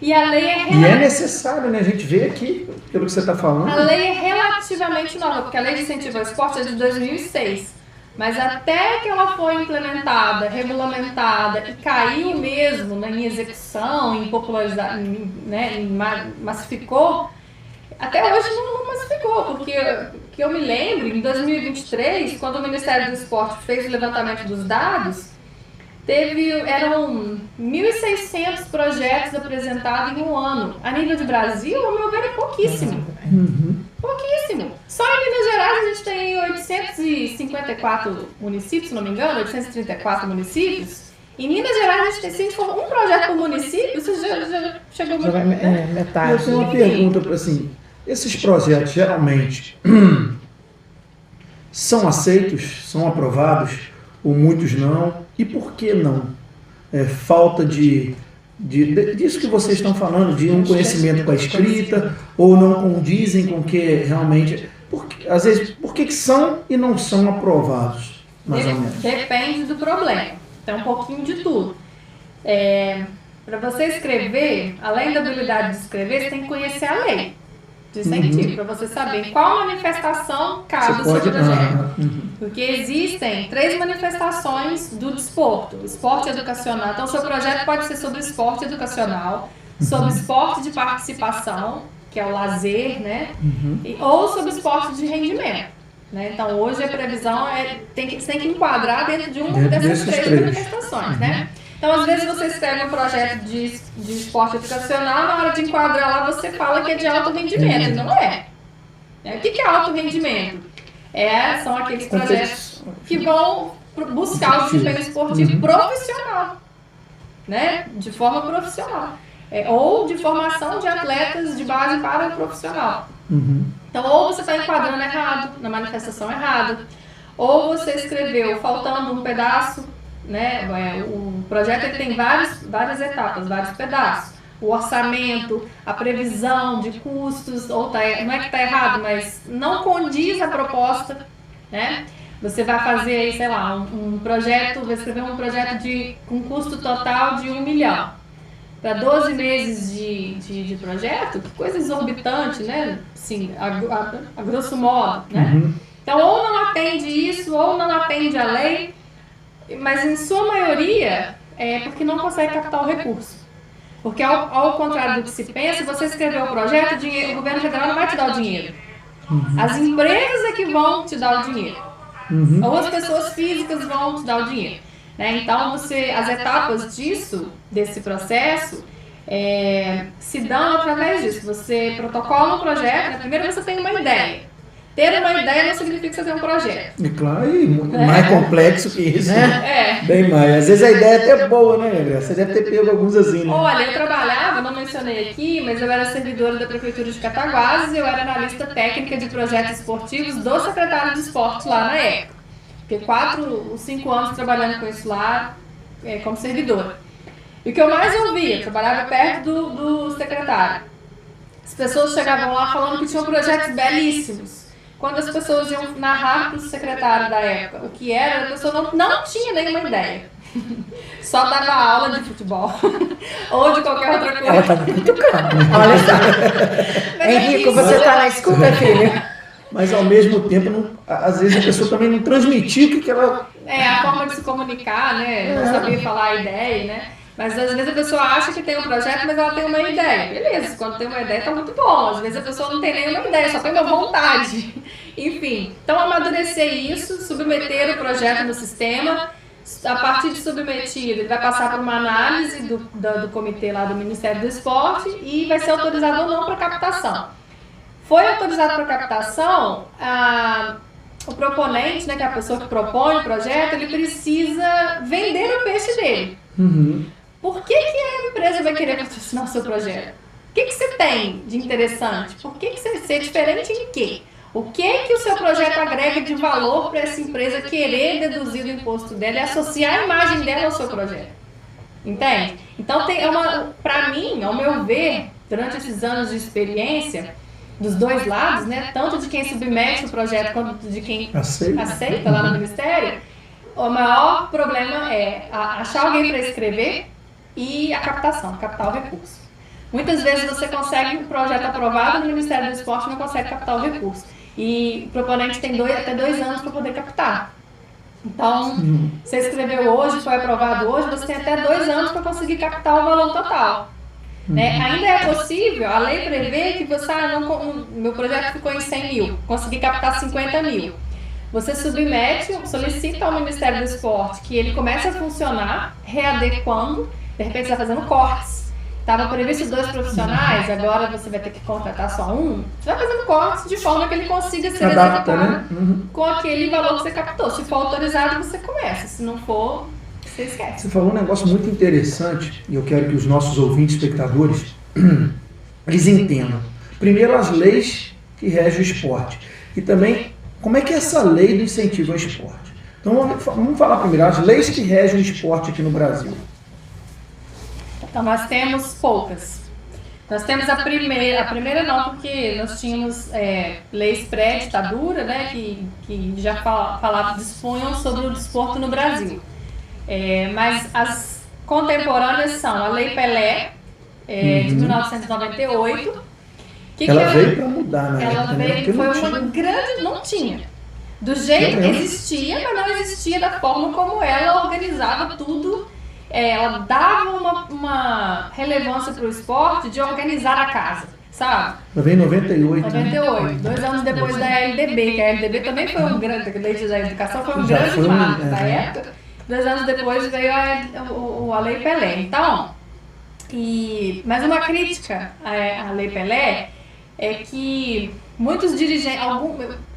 Speaker 3: E a lei é
Speaker 1: E é necessário, né? A gente vê aqui, pelo que você está falando.
Speaker 3: A lei é relativamente nova, porque a lei de incentivo ao esporte é de 2006. Mas até que ela foi implementada, regulamentada e caiu mesmo em execução, em popularizar, né, massificou, até hoje não massificou, porque que eu me lembro, em 2023, quando o Ministério do Esporte fez o levantamento dos dados, eram 1.600 projetos apresentados em um ano. A nível de Brasil, ao meu ver, é pouquíssimo. Pouquíssimo. Só em Minas Gerais a gente tem 854 municípios, se não me engano, 834 municípios. Em Minas Gerais a gente tem, se for um projeto por município, isso já chegou muito.
Speaker 2: Metade.
Speaker 1: Eu tenho uma pergunta, assim, esses projetos geralmente são aceitos, são aprovados, ou muitos não, e por que não? Falta disso que vocês estão falando, de um conhecimento com a escrita, ou não condizem com que realmente... Às vezes, por que são e não são aprovados, mais ou menos?
Speaker 3: Depende do problema. Então, um pouquinho de tudo. Para você escrever, além da habilidade de escrever, você tem que conhecer a lei de incentivo, para você saber qual manifestação cabe o seu projeto. Porque existem 3 manifestações do desporto. Esporte educacional. Então, o seu projeto pode ser sobre esporte educacional, sobre esporte de participação, que é o lazer, né? Ou sobre esporte de rendimento. Né? Então, hoje a previsão você tem que enquadrar dentro de uma dessas 3 manifestações, né? Então, às vezes você escreve um projeto de esporte educacional, na hora de enquadrar lá você fala que é de alto rendimento, não é. O que é alto rendimento? São aqueles projetos que vão buscar o desempenho esportivo profissional, né? De forma profissional. Ou de formação de atletas de base para o profissional. Então, ou você está enquadrando errado, na manifestação errada, ou você escreveu faltando um pedaço, né? O projeto ele tem várias etapas, vários pedaços. O orçamento, a previsão de custos, não é que está errado, mas não condiz a proposta, né? Você vai fazer aí, sei lá, um projeto, vai escrever um projeto com custo total de 1 milhão. Para 12 meses de projeto, que coisa exorbitante, né? Sim, a grosso modo, né? Então, ou não atende isso, ou não atende a lei, mas em sua maioria é porque não consegue captar o recurso. Porque ao contrário do que se pensa, você escreveu o projeto, o governo federal não vai te dar o dinheiro. As empresas é que vão te dar o dinheiro. Ou as pessoas físicas vão te dar o dinheiro. Né? Então, as etapas desse processo, se dão através disso. Você protocola um projeto, né? Primeiro você tem uma ideia. Ter uma ideia não significa que você tem um projeto.
Speaker 1: E claro, mais complexo que isso. Bem mais. Às vezes a ideia é até boa, né, Gabriel? Você deve ter pego alguns assim, né?
Speaker 3: Olha, eu trabalhava, não mencionei aqui, mas eu era servidora da Prefeitura de Cataguases e eu era analista técnica de projetos esportivos do secretário de esporte lá na época. Fiquei 4 ou 5 anos trabalhando com isso lá como servidora. E o que eu mais ouvia, eu trabalhava perto do secretário. As pessoas chegavam lá falando que tinham projetos belíssimos. Quando as pessoas iam narrar para o secretário da época o que era, a pessoa não tinha nenhuma ideia. Só dava aula de futebol. Ou de qualquer outra coisa.
Speaker 2: Ela está muito calma. Olha só. Henrico, você está na escuta, filho?
Speaker 1: Mas ao mesmo tempo, às vezes a pessoa também não transmitiu o que ela...
Speaker 3: a forma de se comunicar, né? Não sabia falar a ideia, né? Mas às vezes a pessoa acha que tem um projeto, mas ela tem uma ideia. Beleza, quando tem uma ideia tá muito bom. Às vezes a pessoa não tem nenhuma ideia, só tem uma vontade. Enfim, então amadurecer isso, submeter o projeto no sistema. A partir de submetido, ele vai passar por uma análise do comitê lá do Ministério do Esporte e vai ser autorizado ou não para captação. Foi autorizado para captação, o proponente, né, que é a pessoa que propõe o projeto, ele precisa vender o peixe dele. Por que a empresa vai querer patrocinar o seu projeto? O que você tem de interessante? Por que você é diferente em quê? O que o seu projeto agrega de valor para essa empresa querer deduzir do imposto dela e associar a imagem dela ao seu projeto? Entende? Então, para mim, ao meu ver, durante esses anos de experiência, dos dois lados, né? Tanto de quem submete o projeto quanto de quem aceita lá no Ministério, o maior problema é achar alguém para escrever e a captação, captar o recurso. Muitas vezes você consegue um projeto aprovado no Ministério do Esporte e não consegue captar o recurso. E o proponente tem até 2 anos para poder captar. Então, você escreveu hoje, foi aprovado hoje, você tem até 2 anos para conseguir captar o valor total. Né? Ainda é possível, a lei prevê que você, meu projeto ficou em 100 mil, consegui captar 50 mil. Você solicita ao Ministério do Esporte que ele comece a funcionar, readequando, de repente você está fazendo cortes. Estava previsto 2 profissionais, agora você vai ter que contratar só um. Você vai fazendo cortes de forma que ele consiga ser executado, né? Com aquele valor que você captou. Se for autorizado, você começa. Se não for, você esquece.
Speaker 1: Você falou um negócio muito interessante, e eu quero que os nossos ouvintes, espectadores, eles entendam. Primeiro, as leis que regem o esporte. E também, como é que é essa lei do incentivo ao esporte? Então, vamos falar primeiro, as leis que regem o esporte aqui no Brasil.
Speaker 3: Então, nós temos poucas. Nós temos a primeira não, porque nós tínhamos leis pré-ditadura, né, que já dispunham sobre o desporto no Brasil. Mas as contemporâneas são a Lei Pelé, de 1998.
Speaker 1: Ela veio para mudar, né?
Speaker 3: Ela veio, foi uma grande... Não tinha. Do jeito que existia, mas não existia da forma como ela organizava tudo. Ela dava uma relevância para o esporte de organizar a casa, sabe?
Speaker 1: Ela veio em 98.
Speaker 3: 98, 2 anos depois da LDB, que a LDB também foi um grande, a Lei da Educação foi um grande marco da época. 2 anos depois veio a Lei Pelé. Então, mas uma crítica à Lei Pelé é que muitos dirigentes,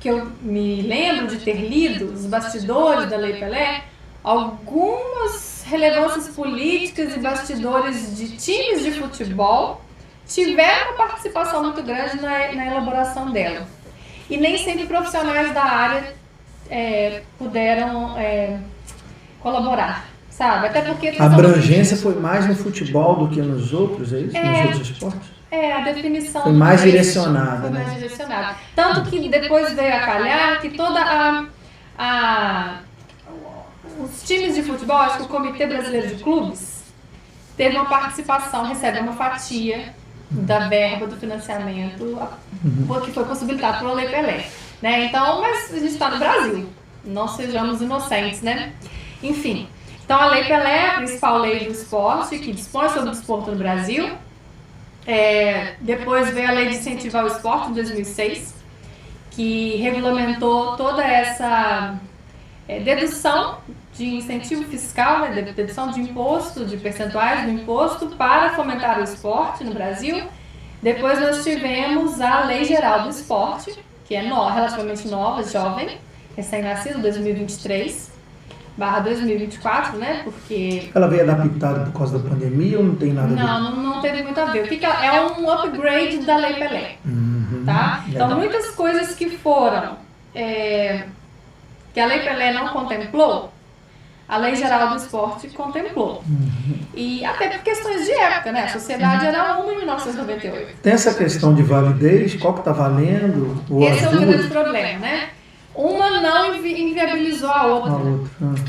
Speaker 3: que eu me lembro de ter lido, os bastidores da Lei Pelé, algumas relevâncias políticas e bastidores de times de futebol tiveram uma participação muito grande na elaboração dela. E nem sempre profissionais da área puderam colaborar, sabe? Até porque
Speaker 1: a abrangência foi mais no futebol do que nos outros, é isso? Nos outros esportes?
Speaker 3: A definição
Speaker 1: foi mais direcionada,
Speaker 3: foi
Speaker 1: né?
Speaker 3: mais direcionada. Tanto que depois veio a calhar que toda os times de futebol, acho que o Comitê Brasileiro de Clubes teve uma participação, recebe uma fatia da verba do financiamento que foi possibilitado pela Lei Pelé, né? Então, mas a gente está no Brasil, não sejamos inocentes, né? Enfim, então a Lei Pelé é a principal lei do esporte que dispõe sobre o desporto no Brasil. Depois veio a Lei de Incentivo ao Esporte, em 2006, que regulamentou toda essa dedução de incentivo fiscal, né, dedução de imposto, de percentuais do imposto para fomentar o esporte no Brasil. Depois nós tivemos a Lei Geral do Esporte, que é relativamente nova, jovem, recém-nascido, 2023/2024, né, porque...
Speaker 1: Ela veio adaptada por causa da pandemia ou não tem nada a ver?
Speaker 3: Não teve muito a ver. O que é um upgrade da Lei Pelé, tá? Então, muitas coisas que foram... que a Lei Pelé não contemplou, a Lei Geral do Esporte contemplou. E até por questões de época, né? A sociedade era uma em 1998.
Speaker 1: Tem essa questão de validez, qual que está valendo?
Speaker 3: Esse é o grande problema, né? Uma não inviabilizou a outra,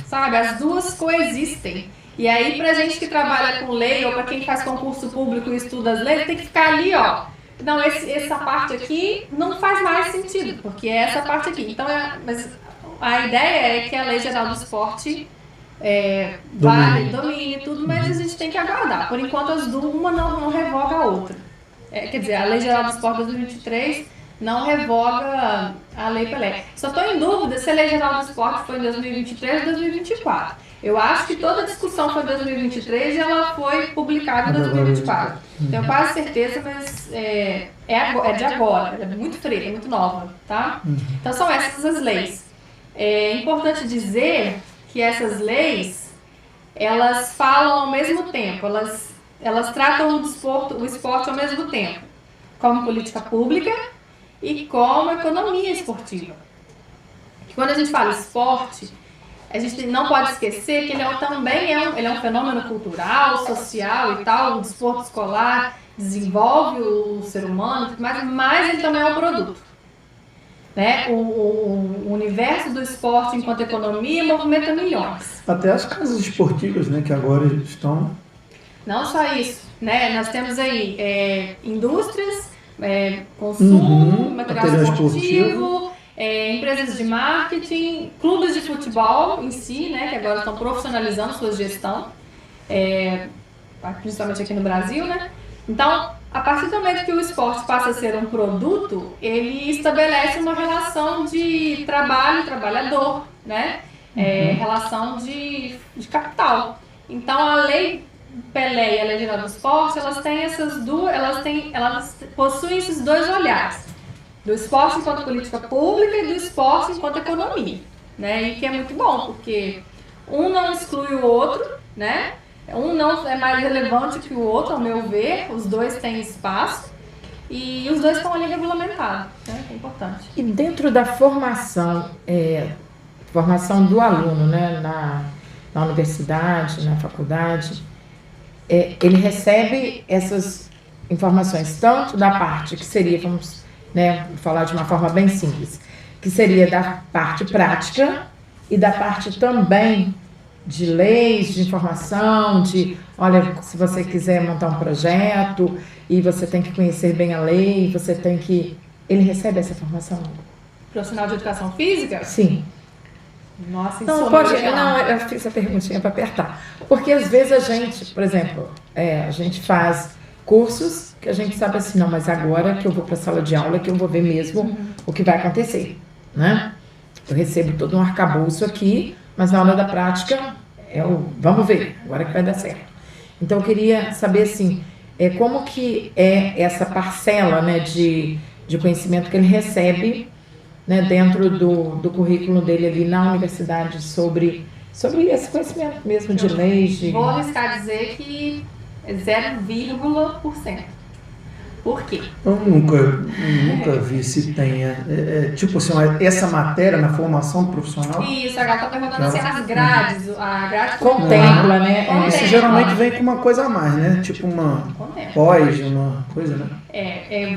Speaker 3: sabe? As duas coexistem. E aí, pra gente que trabalha com lei, ou pra quem faz concurso público e estuda as leis, tem que ficar ali, ó. Não, essa parte aqui não faz mais sentido, porque é essa parte aqui. Então, mas a ideia é que a Lei Geral do Esporte domine tudo, mas a gente tem que aguardar. Por enquanto, uma não revoga a outra. Quer dizer, a Lei Geral do Esporte 2023 não revoga a Lei Pelé. Só estou em dúvida se a Lei Geral do Esporte foi em 2023 ou 2024. Eu acho que toda a discussão foi em 2023 e ela foi publicada em 2024. Tenho quase certeza, mas é de agora, é muito fresca, é muito nova, tá? Então são essas as leis. É importante dizer que essas leis, elas falam ao mesmo tempo, elas tratam o esporte ao mesmo tempo, como política pública e como economia esportiva. Quando a gente fala esporte, a gente não pode esquecer que ele também é um fenômeno cultural, social e tal, o desporto escolar desenvolve o ser humano, mas ele também é um produto. Né? O universo do esporte enquanto economia movimenta milhões.
Speaker 1: Até as casas esportivas, né, que agora estão...
Speaker 3: Não só isso, né? Nós temos aí indústrias, consumo, material esportivo, empresas de marketing, clubes de futebol em si, né, que agora estão profissionalizando sua gestão, principalmente aqui no Brasil, né? Então, a partir do momento que o esporte passa a ser um produto, ele estabelece uma relação de trabalho-trabalhador, né? Relação de capital. Então, a lei Pelé e a lei geral do esporte, elas possuem esses dois olhares, do esporte enquanto política pública e do esporte enquanto economia, né? E que é muito bom, porque um não exclui o outro, né? Um não é mais relevante que o outro, ao meu ver, os dois têm espaço e os dois estão ali regulamentados, né? É importante.
Speaker 2: E dentro da formação do aluno, né, na universidade, na faculdade, ele recebe essas informações tanto da parte que seria, vamos, né, falar de uma forma bem simples, que seria da parte prática e da parte também de leis, de informação, olha, se você quiser montar um projeto e você tem que conhecer bem a lei, você tem que... Ele recebe essa formação?
Speaker 3: Profissional de educação física?
Speaker 2: Sim.
Speaker 3: Nossa,
Speaker 2: não, eu fiz a perguntinha para apertar. Porque às vezes a gente, por exemplo, a gente faz cursos que a gente sabe assim, não, mas agora que eu vou para a sala de aula que eu vou ver mesmo o que vai acontecer, né? Eu recebo todo um arcabouço aqui, mas na hora da prática, vamos ver, agora que vai dar certo. Então eu queria saber assim, como que é essa parcela, né, de conhecimento que ele recebe, né, dentro do currículo dele ali na universidade sobre esse conhecimento mesmo de leis.
Speaker 3: Vou arriscar dizer que é 0,%. Por quê?
Speaker 1: Eu nunca vi se tenha, tipo assim, essa matéria na formação profissional.
Speaker 3: Isso, a Gata está perguntando se as grades, a grade
Speaker 2: contempla, né?
Speaker 1: Isso geralmente vem com uma coisa a mais, né? Tipo uma pós, uma coisa, né?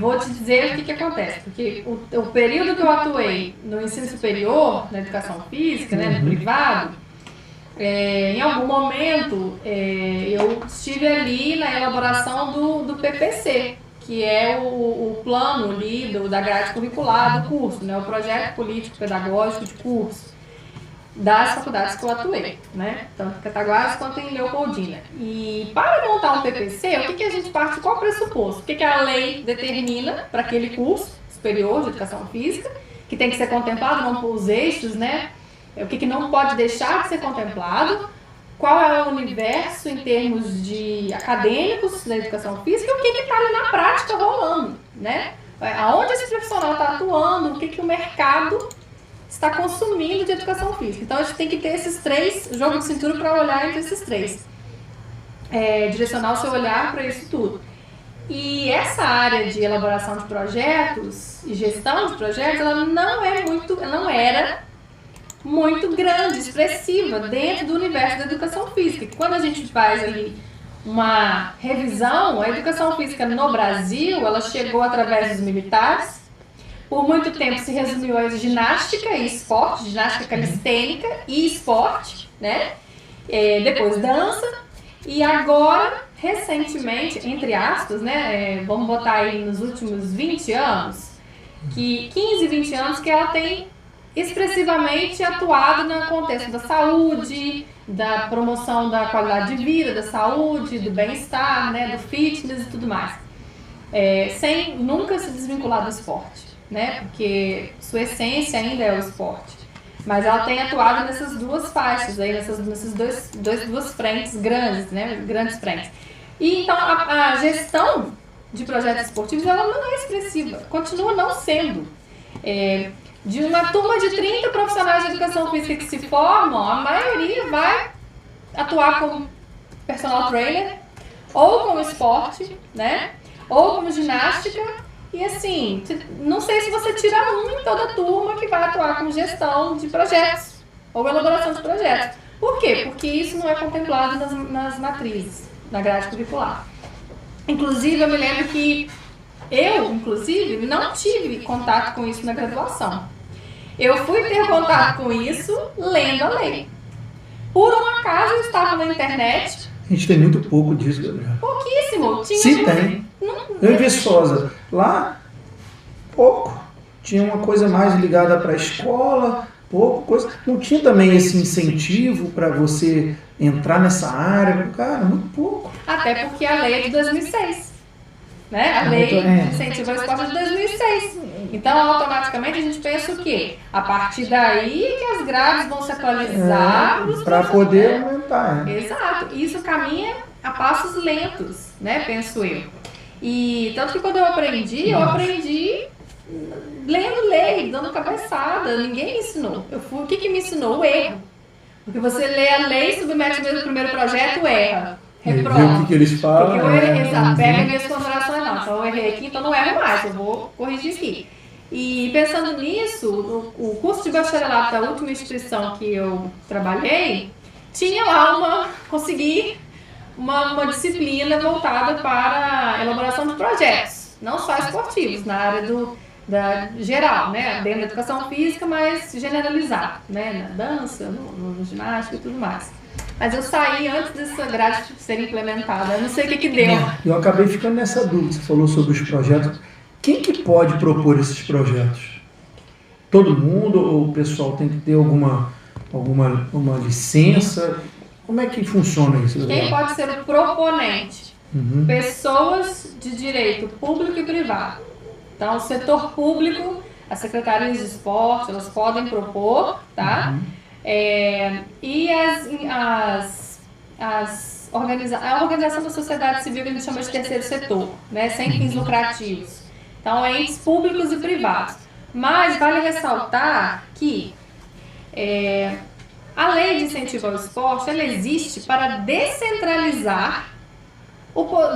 Speaker 3: Vou te dizer o que acontece, porque o período que eu atuei no ensino superior, na educação física, né, no privado, em algum momento eu estive ali na elaboração do PPC, que é o plano ali da grade curricular do curso, né, o projeto político-pedagógico de curso das faculdades que eu atuei, né, tanto em Cataguases quanto em Leopoldina. E para montar um PPC, o que a gente parte, qual o pressuposto? O que a lei determina para aquele curso superior de educação física, que tem que ser contemplado, não por os eixos, né, o que não pode deixar de ser contemplado, qual é o universo em termos de acadêmicos da educação física e o que está ali na prática rolando, né? Aonde esse profissional está atuando, o que o mercado está consumindo de educação física. Então a gente tem que ter esses três, jogo de cintura para olhar entre esses três. Direcionar o seu olhar para isso tudo. E essa área de elaboração de projetos e gestão de projetos, ela não era muito grande, expressiva, dentro do universo da educação física. Quando a gente faz ali uma revisão, a educação física no Brasil, ela chegou através dos militares. Por muito tempo se resumiu a ginástica e esporte, ginástica calistênica e esporte, né? Depois dança. E agora, recentemente, entre aspas, né? Vamos botar aí nos últimos 20 anos, 15, 20 anos que ela tem expressivamente atuado no contexto da saúde, da promoção da qualidade de vida, da saúde, do bem-estar, né, do fitness e tudo mais. Sem nunca se desvincular do esporte, né, porque sua essência ainda é o esporte. Mas ela tem atuado nessas duas faixas, aí, nessas duas frentes grandes, né, grandes frentes. E então a gestão de projetos esportivos ela não é expressiva, continua não sendo. De uma turma de 30 profissionais de educação física que se formam, a maioria vai atuar como personal trainer, ou como esporte, né? Ou como ginástica. E assim, não sei se você tira um em toda a turma que vai atuar com gestão de projetos, ou elaboração de projetos. Por quê? Porque isso não é contemplado nas matrizes, na grade curricular. Inclusive, eu me lembro que inclusive, não tive contato com isso na graduação. Eu fui ter contato com isso lendo a lei. Por um acaso, eu estava na internet.
Speaker 1: A gente tem muito pouco disso, Gabriel.
Speaker 3: Pouquíssimo.
Speaker 1: Sim, tem. Eu em Viçosa, lá, pouco. Tinha uma coisa mais ligada para a escola, pouco coisa. Não tinha também esse incentivo para você entrar nessa área, cara, muito pouco.
Speaker 3: Até porque a lei é de 2006. Né? A lei de incentivo ao esporte é de 2006. Então, automaticamente, a gente pensa o quê? A partir daí que as grades vão se atualizar.
Speaker 1: Para poder aumentar.
Speaker 3: Exato. Isso caminha a passos lentos, né? Penso eu. E tanto que quando eu aprendi lendo lei, dando cabeçada. Ninguém me ensinou. O que me ensinou? O erro. Porque você lê a lei, submete mesmo o primeiro projeto, erra. Reprova.
Speaker 1: O que eles falam.
Speaker 3: Exato, pega minhas considerações, não. Então eu errei aqui, então não erro mais, eu vou corrigir aqui. E pensando nisso, o curso de bacharelado da última instituição que eu trabalhei, tinha lá consegui uma disciplina voltada para a elaboração de projetos, não só esportivos, na área geral, né? Dentro da educação física, mas generalizado, né? Na dança, no ginástica e tudo mais. Mas eu saí antes dessa grade ser implementada. Eu não sei o que deu.
Speaker 1: Eu acabei ficando nessa dúvida. Você falou sobre os projetos. Quem que pode propor esses projetos? Todo mundo ou o pessoal tem que ter alguma licença? Como é que funciona isso?
Speaker 3: Quem pode ser o proponente? Pessoas de direito público e privado. Então, o setor público, as secretarias de esporte, elas podem propor, tá? E a organização da sociedade civil que a gente chama de terceiro setor, né, sem fins lucrativos. Então, entes públicos e privados. Mas vale ressaltar que a lei de incentivo ao esporte, ela existe para descentralizar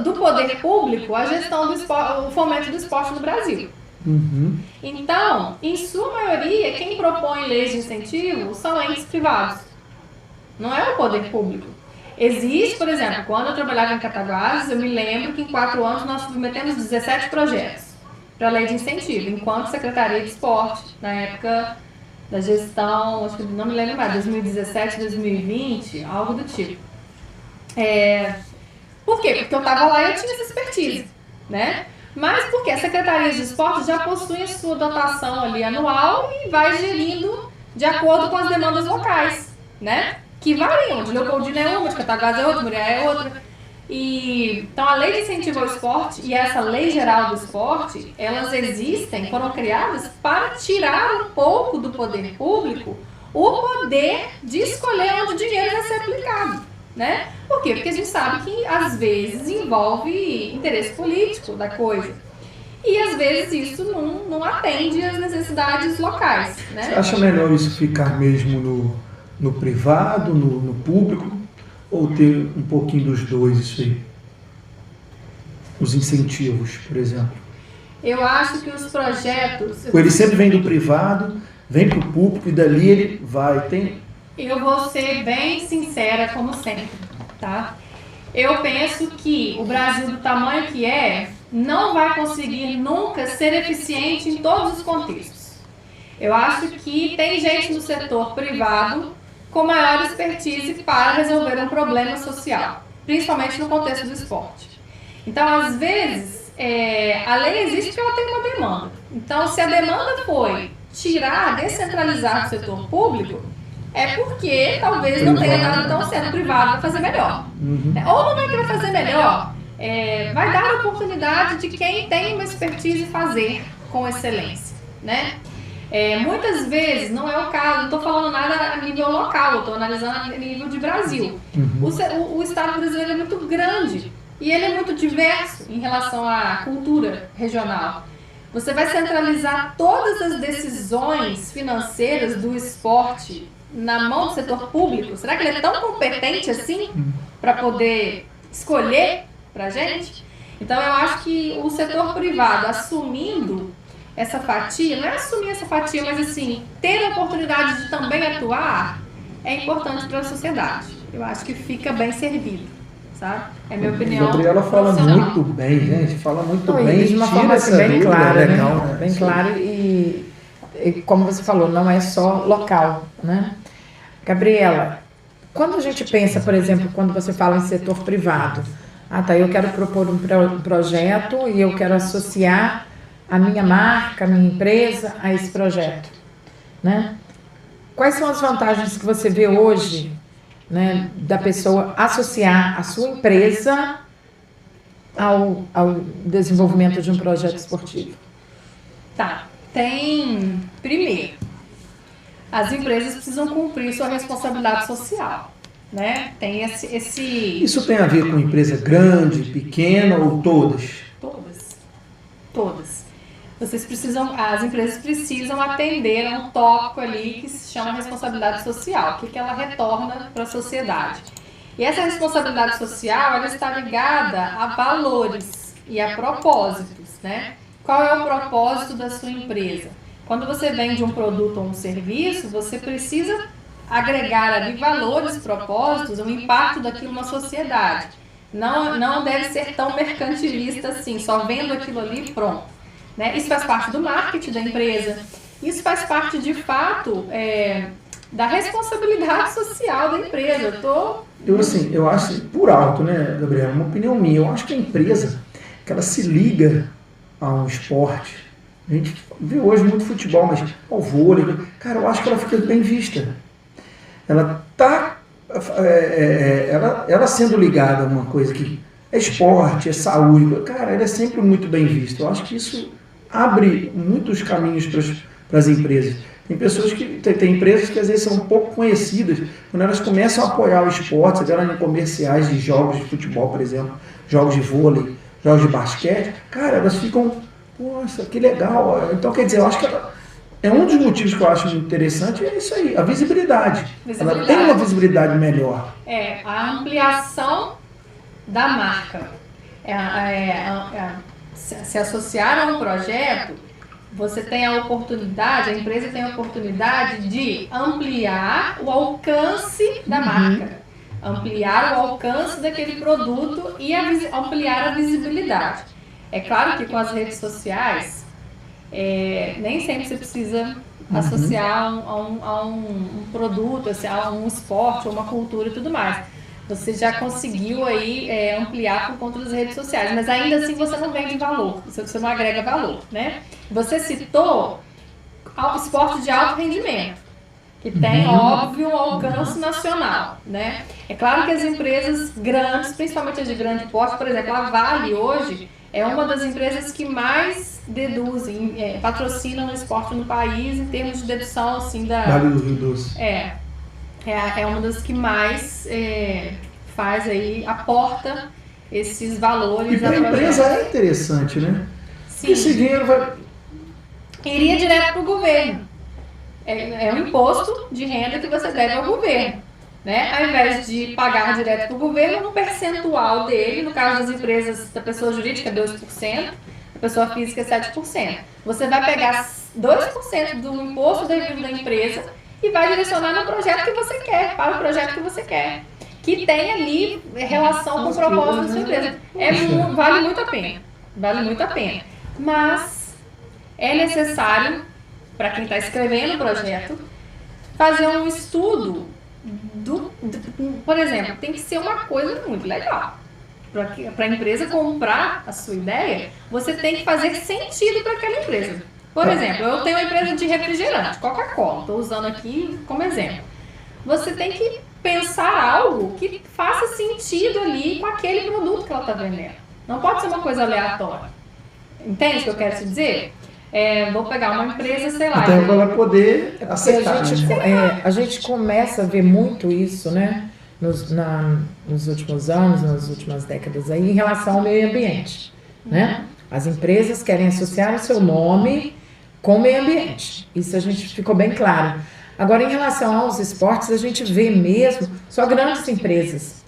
Speaker 3: do poder público a gestão do esporte, o fomento do esporte no Brasil. Então, em sua maioria, quem propõe leis de incentivo são entes privados, não é o poder público. Existe, por exemplo, quando eu trabalhava em Cataguases, eu me lembro que em 4 anos nós submetemos 17 projetos para a lei de incentivo, enquanto Secretaria de Esporte, na época da gestão, acho que não me lembro mais, 2017, 2020, algo do tipo. Por quê? Porque eu estava lá e eu tinha essa expertise, né? Mas porque as secretarias de esporte já possuem a sua dotação ali anual e vai gerindo de acordo com as demandas locais, né? Que variam, de Leopoldina é uma, de Cataguases é outra, Muriaé é outra. Então a lei de incentivo ao esporte e essa lei geral do esporte, elas existem, foram criadas para tirar um pouco do poder público o poder de escolher onde o dinheiro vai ser aplicado, né? Por quê? Porque a gente sabe que às vezes envolve interesse político da coisa. E às vezes isso não atende às necessidades locais, né?
Speaker 1: Você acha melhor isso ficar mesmo no privado, no público, ou ter um pouquinho dos dois isso aí? Os incentivos, por exemplo.
Speaker 3: Eu acho que os projetos...
Speaker 1: Ele sempre vem do privado, vem para o público e dali ele vai.
Speaker 3: Eu vou ser bem sincera, como sempre, tá? Eu penso que o Brasil, do tamanho que não vai conseguir nunca ser eficiente em todos os contextos. Eu acho que tem gente no setor privado com maior expertise para resolver um problema social, principalmente no contexto do esporte. Então, às vezes, a lei existe porque ela tem uma demanda. Então, se a demanda foi descentralizar o setor público, é porque talvez não tenha nada tão certo, o privado vai fazer melhor. Ou não é que vai fazer melhor, vai dar a oportunidade de quem tem uma expertise fazer com excelência, né? Muitas vezes, não é o caso, não estou falando nada a nível local, eu estou analisando a nível de Brasil. O Estado brasileiro é muito grande e ele é muito diverso em relação à cultura regional. Você vai centralizar todas as decisões financeiras do esporte na mão do setor público? Será que ele é tão competente assim para poder escolher para a gente? Então eu acho que o setor privado assumindo essa fatia, não é assumir essa fatia, mas assim, ter a oportunidade de também atuar é importante para a sociedade. Eu acho que fica bem servido, sabe? É minha
Speaker 1: A
Speaker 3: opinião.
Speaker 1: Gabriela fala
Speaker 3: profissional.
Speaker 1: muito bem, gente. Fala muito
Speaker 2: Não,
Speaker 1: bem.
Speaker 2: e de uma
Speaker 1: tira
Speaker 2: forma
Speaker 1: essa
Speaker 2: assim, bem
Speaker 1: dúvida,
Speaker 2: clara,
Speaker 1: legal,
Speaker 2: né?
Speaker 1: né?
Speaker 2: Bem
Speaker 1: Sim.
Speaker 2: claro e como você falou, não é só local, né? Gabriela, quando a gente pensa, por exemplo, quando você fala em setor privado, tá, eu quero propor um projeto e eu quero associar a minha marca, a minha empresa a esse projeto, né? Quais são as vantagens que você vê hoje, né, da pessoa associar a sua empresa ao desenvolvimento de um projeto esportivo?
Speaker 3: Tá. Primeiro, as empresas precisam cumprir sua responsabilidade social, né? Tem esse...
Speaker 1: Isso tem a ver com empresa grande, pequena ou todas?
Speaker 3: Todas. As empresas precisam atender a um tópico ali que se chama responsabilidade social, o que ela retorna para a sociedade. E essa responsabilidade social, ela está ligada a valores e a propósitos, né? Qual é o propósito da sua empresa? Quando você vende um produto ou um serviço, você precisa agregar ali valores, propósitos, o impacto daquilo na sociedade. Não deve ser tão mercantilista assim, só vendo aquilo ali e pronto. Né? Isso faz parte do marketing da empresa. Isso faz parte, de fato, da responsabilidade social da empresa.
Speaker 1: Eu acho, por alto, né, Gabriel, uma opinião minha, eu acho que a empresa, que ela se liga a um esporte, a gente vê hoje muito futebol, mas ao vôlei, cara, eu acho que ela fica bem vista. Ela está ela sendo ligada a uma coisa que é esporte, é saúde, cara, ela é sempre muito bem vista. Eu acho que isso abre muitos caminhos para as empresas. Tem empresas que às vezes são um pouco conhecidas, quando elas começam a apoiar o esporte, você vê lá em comerciais de jogos de futebol, por exemplo, jogos de vôlei, jogos de basquete, cara, elas ficam, nossa, que legal. Então, quer dizer, eu acho que é um dos motivos que eu acho interessante, é isso aí, a visibilidade. Ela tem uma visibilidade melhor.
Speaker 3: A ampliação da marca. Se associar a um projeto, você tem a oportunidade, a empresa tem a oportunidade de ampliar o alcance da marca, ampliar o alcance daquele produto e ampliar a visibilidade. É claro que com as redes sociais, nem sempre você precisa associar a um produto, assim, a um esporte, ou uma cultura e tudo mais. Você já conseguiu aí ampliar por conta das redes sociais, mas ainda assim você não vende valor, você não agrega valor, né? Você citou o esporte de alto rendimento, que tem, óbvio, um alcance nacional, né? É claro que as empresas grandes, principalmente as de grande porte, por exemplo, a Vale hoje é uma das empresas que mais deduzem, patrocinam o esporte no país em termos de dedução, assim,
Speaker 1: Vale do Rio Doce.
Speaker 3: É uma das que mais faz aí, aporta esses valores.
Speaker 1: E para a empresa é interessante, né?
Speaker 3: Sim.
Speaker 1: Porque esse dinheiro
Speaker 3: iria direto para o governo. É um imposto de renda que você deve ao governo. Né? Ao invés de pagar direto para o governo, um percentual dele, no caso das empresas, da pessoa jurídica, 2%, da pessoa física, 7%. Você vai pegar 2% do imposto devido da empresa e vai direcionar no projeto que você quer, para o projeto que você quer, que tem ali relação com o propósito da sua empresa. Vale muito a pena, vale muito a pena. Mas é necessário, para quem está escrevendo o projeto, fazer um estudo por exemplo, tem que ser uma coisa muito legal. Para a empresa comprar a sua ideia, você tem que fazer sentido para aquela empresa. Por exemplo, eu tenho uma empresa de refrigerante, Coca-Cola, estou usando aqui como exemplo. Você tem que pensar algo que faça sentido ali com aquele produto que ela está vendendo. Não pode ser uma coisa aleatória. Entende o que eu quero te dizer? Vou pegar uma empresa, sei lá.
Speaker 1: Então ela vai poder aceitar.
Speaker 2: A gente começa a ver muito isso, né? Nos últimos anos, nas últimas décadas aí, em relação ao meio ambiente, né? As empresas querem associar o seu nome com o meio ambiente. Isso a gente ficou bem claro. Agora, em relação aos esportes, a gente vê mesmo só grandes empresas,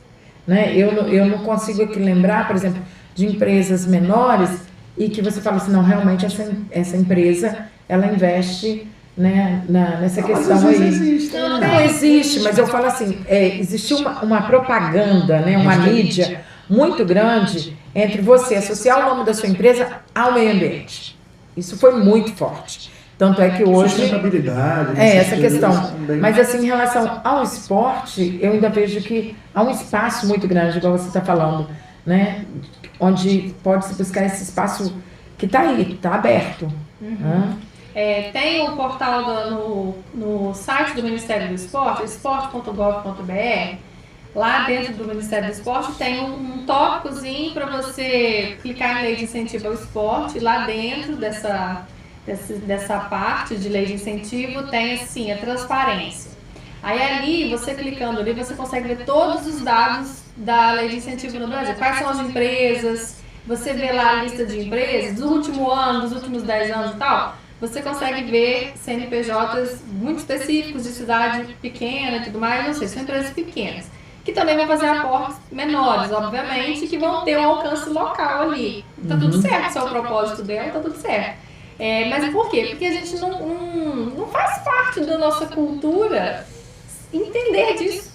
Speaker 2: né? Eu não consigo aqui lembrar, por exemplo, de empresas menores e que você fala assim, não, realmente essa empresa, ela investe né, nessa questão
Speaker 1: mas
Speaker 2: aí.
Speaker 1: existe,
Speaker 2: Não existe, mas eu falo assim, existiu uma propaganda, né, uma mídia muito grande entre você associar o nome da sua empresa ao meio ambiente. Isso foi muito forte. Tanto é que hoje...
Speaker 1: Sustentabilidade.
Speaker 2: essa questão. Mas assim, em relação ao esporte, eu ainda vejo que há um espaço muito grande, igual você está falando, né? Onde pode-se buscar esse espaço que está aí, está aberto.
Speaker 3: Tem o portal no site do Ministério do Esporte, esporte.gov.br. Lá dentro do Ministério do Esporte tem um tópicozinho para você clicar em Lei de Incentivo ao Esporte. Lá dentro dessa parte de Lei de Incentivo tem assim, a transparência. Aí ali, você clicando ali, você consegue ver todos os dados da Lei de Incentivo no Brasil. Quais são as empresas, você vê lá a lista de empresas do último ano, dos últimos 10 anos e tal. Você consegue ver CNPJs muito específicos de cidade pequena e tudo mais, não sei, são empresas pequenas, que também vão fazer aportes menores, obviamente, que vão ter um alcance local ali. Tá tudo certo, se é o propósito dela, tá tudo certo. Mas por quê? Porque a gente não faz parte da nossa cultura entender disso.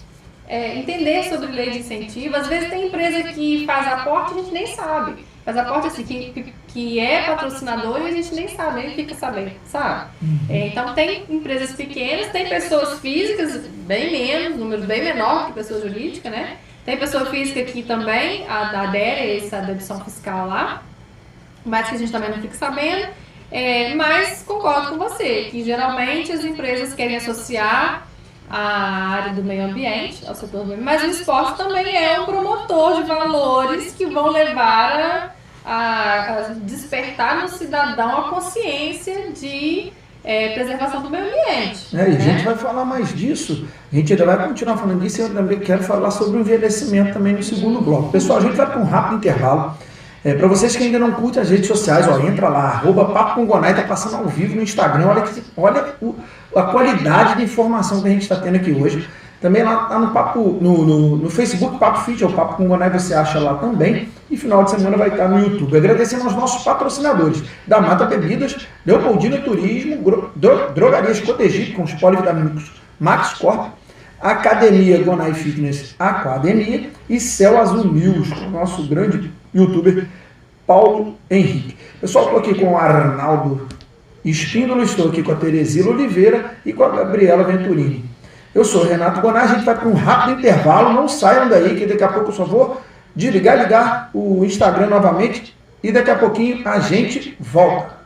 Speaker 3: Entender sobre lei de incentivo. Às vezes tem empresa que faz aporte e a gente nem sabe. Faz aporte assim, que é patrocinador e a gente nem sabe, nem fica sabendo, sabe? Então tem empresas pequenas, tem pessoas físicas bem menos, número bem menor que pessoa jurídica, né? Tem pessoa física que também adere a essa dedução fiscal lá, mas que a gente também não fica sabendo. Mas concordo com você, que geralmente as empresas querem associar a área do meio ambiente, ao setor do meio ambiente, mas o esporte também é um promotor de valores que vão levar a despertar no cidadão a consciência de preservação do meio ambiente.
Speaker 1: E a gente vai falar mais disso, a gente ainda vai continuar falando disso e eu também quero falar sobre o envelhecimento também no segundo bloco. Pessoal, a gente vai para um rápido intervalo. Para vocês que ainda não curtem as redes sociais, entra lá, @Papo com Gonai, está passando ao vivo no Instagram, olha a qualidade de informação que a gente está tendo aqui hoje. Também lá no Papo, no Facebook, Papo Fit, ou Papo com Gonai, você acha lá também. E final de semana vai estar no YouTube. Agradecendo aos nossos patrocinadores da Mata Bebidas, Leopoldina Turismo, Drogarias Cotegipe com os polivitamínicos Max Corp, Academia Gonai Fitness Academia e Céu Azul News, o nosso grande youtuber Paulo Henrique. Pessoal, estou aqui com o Arnaldo Espíndola, estou aqui com a Teresila Oliveira e com a Gabriela Venturini. Eu sou o Renato Gonai, a gente vai para um rápido intervalo, não saiam daí que daqui a pouco eu só vou ligar o Instagram novamente e daqui a pouquinho a gente volta.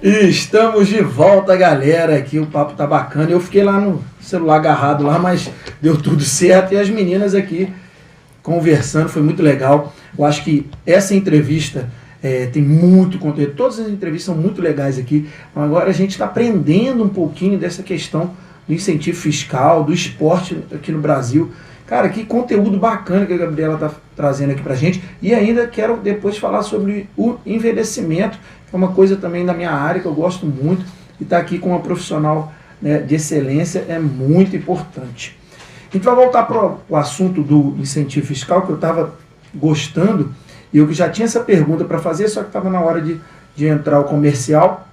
Speaker 1: Estamos de volta, galera, aqui o papo tá bacana, eu fiquei lá no celular agarrado lá, mas deu tudo certo e as meninas aqui conversando, foi muito legal. Eu acho que essa entrevista tem muito conteúdo, todas as entrevistas são muito legais aqui. Agora a gente está aprendendo um pouquinho dessa questão do incentivo fiscal, do esporte aqui no Brasil. Cara, que conteúdo bacana que a Gabriela está trazendo aqui pra gente. E ainda quero depois falar sobre o envelhecimento, que é uma coisa também da minha área que eu gosto muito. E estar aqui com uma profissional, né, de excelência é muito importante. A gente vai voltar para o assunto do incentivo fiscal, que eu estava gostando. E eu já tinha essa pergunta para fazer, só que estava na hora de entrar o comercial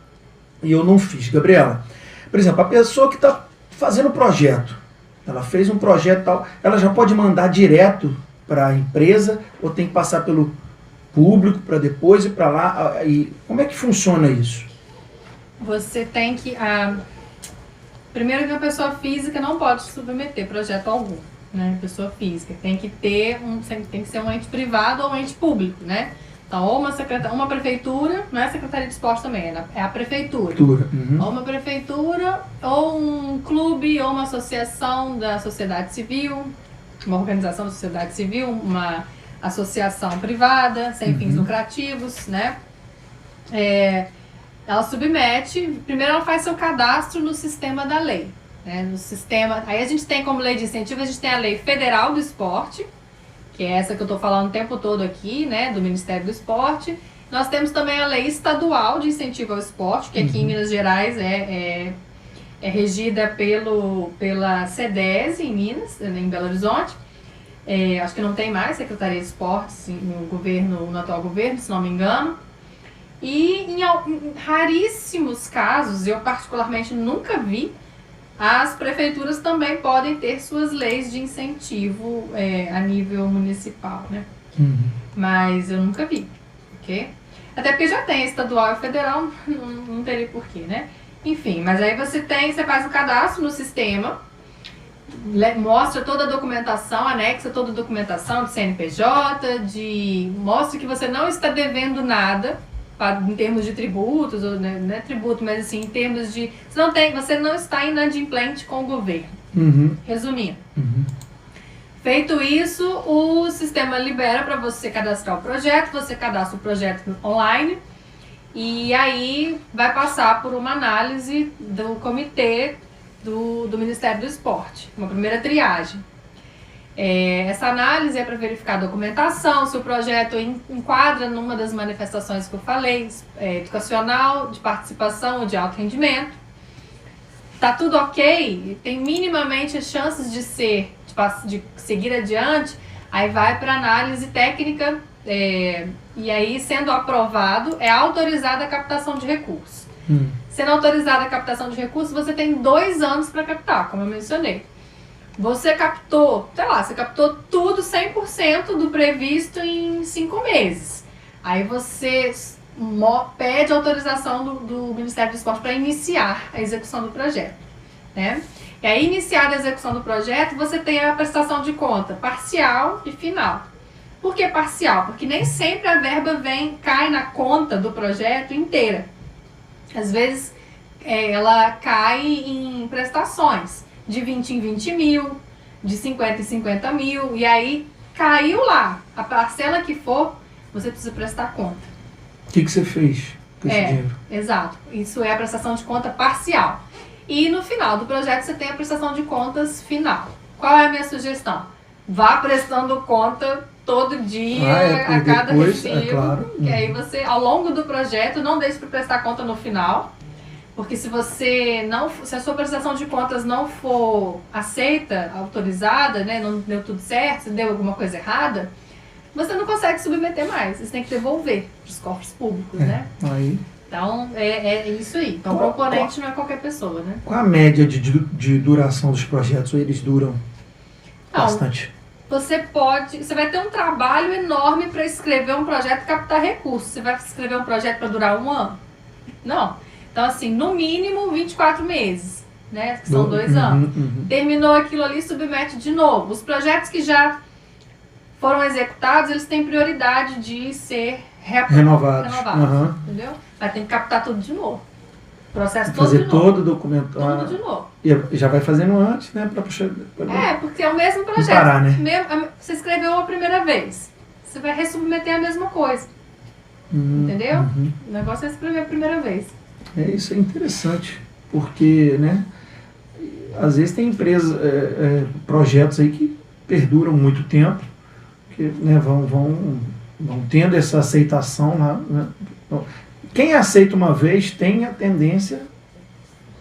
Speaker 1: e eu não fiz. Gabriela, por exemplo, a pessoa que está fazendo o projeto, ela fez um projeto e tal, ela já pode mandar direto para a empresa ou tem que passar pelo público para depois ir para lá? E como é que funciona isso? Você tem que...
Speaker 3: Primeiro que a pessoa física não pode submeter projeto algum, né? Pessoa física tem que ter tem que ser um ente privado ou um ente público, né? Então, ou uma prefeitura, não é a Secretaria de Esporte também, é a prefeitura.
Speaker 1: Uhum.
Speaker 3: Ou uma prefeitura, ou um clube, ou uma associação da sociedade civil, uma organização da sociedade civil, uma associação privada, sem fins lucrativos, né? Ela submete, primeiro ela faz seu cadastro no sistema da lei, né? No sistema, aí a gente tem como lei de incentivo, a gente tem a Lei Federal do Esporte, que é essa que eu estou falando o tempo todo aqui, né, do Ministério do Esporte. Nós temos também a Lei Estadual de Incentivo ao Esporte, que aqui em Minas Gerais é regida pela CEDES em Minas, em Belo Horizonte. Acho que não tem mais Secretaria de Esportes no atual governo, se não me engano. E em raríssimos casos, eu particularmente nunca vi, as prefeituras também podem ter suas leis de incentivo a nível municipal, né? Mas eu nunca vi, ok? Até porque já tem estadual e federal, não teria porquê, né? Enfim, mas aí você faz o cadastro no sistema, mostra toda a documentação, anexa toda a documentação de CNPJ, mostra que você não está devendo nada, em termos de tributos, ou não é tributo, mas assim, em termos de... Você não está inadimplente com o governo. Resumindo. Feito isso, o sistema libera para você cadastrar o projeto, você cadastra o projeto online e aí vai passar por uma análise do comitê do Ministério do Esporte, uma primeira triagem. Essa análise é para verificar a documentação, se o projeto enquadra numa das manifestações que eu falei, educacional, de participação ou de alto rendimento. Tá tudo ok, tem minimamente as chances de seguir adiante, aí vai para análise técnica e aí, sendo aprovado, é autorizada a captação de recursos. Sendo autorizada a captação de recursos, você tem 2 anos para captar, como eu mencionei. Você captou, você captou tudo 100% do previsto em 5 meses. Aí você pede autorização do Ministério do Esporte para iniciar a execução do projeto, né? E aí, iniciada a execução do projeto, você tem a prestação de conta parcial e final. Por que parcial? Porque nem sempre a verba cai na conta do projeto inteira. Às vezes, ela cai em prestações. De 20 em 20 mil, de 50 em 50 mil, e aí caiu lá, a parcela que for, você precisa prestar conta.
Speaker 1: O que você fez com esse dinheiro?
Speaker 3: Exato, isso é a prestação de conta parcial. E no final do projeto você tem a prestação de contas final. Qual é a minha sugestão? Vá prestando conta todo dia, a cada recibo,
Speaker 1: claro.
Speaker 3: Que aí você, ao longo do projeto, não deixe para prestar conta no final. Porque se a sua prestação de contas não for aceita, autorizada, né, não deu tudo certo, se deu alguma coisa errada, você não consegue submeter mais. Você tem que devolver para os cofres públicos, né?
Speaker 1: Aí.
Speaker 3: Então, é isso aí. Então, o proponente não é qualquer pessoa, né?
Speaker 1: Qual a média de duração dos projetos? Ou eles duram bastante?
Speaker 3: Você vai ter um trabalho enorme para escrever um projeto e captar recursos. Você vai escrever um projeto para durar 1 ano? Não. Então, assim, no mínimo 24 meses, né? Que são 2 anos. Terminou aquilo ali, submete de novo. Os projetos que já foram executados, eles têm prioridade de ser renovados. Entendeu? Vai ter que captar tudo de novo. Processo todo de novo.
Speaker 1: Fazer todo o documento.
Speaker 3: Tudo de novo.
Speaker 1: E já vai fazendo antes, né?
Speaker 3: Porque é o mesmo projeto.
Speaker 1: Parar, né?
Speaker 3: Você escreveu a primeira vez. Você vai ressubmeter a mesma coisa. Entendeu? O negócio é escrever a primeira vez.
Speaker 1: Isso é interessante, porque, né, às vezes tem empresas, projetos aí que perduram muito tempo, que, né, vão tendo essa aceitação lá, né? Quem aceita uma vez tem a tendência,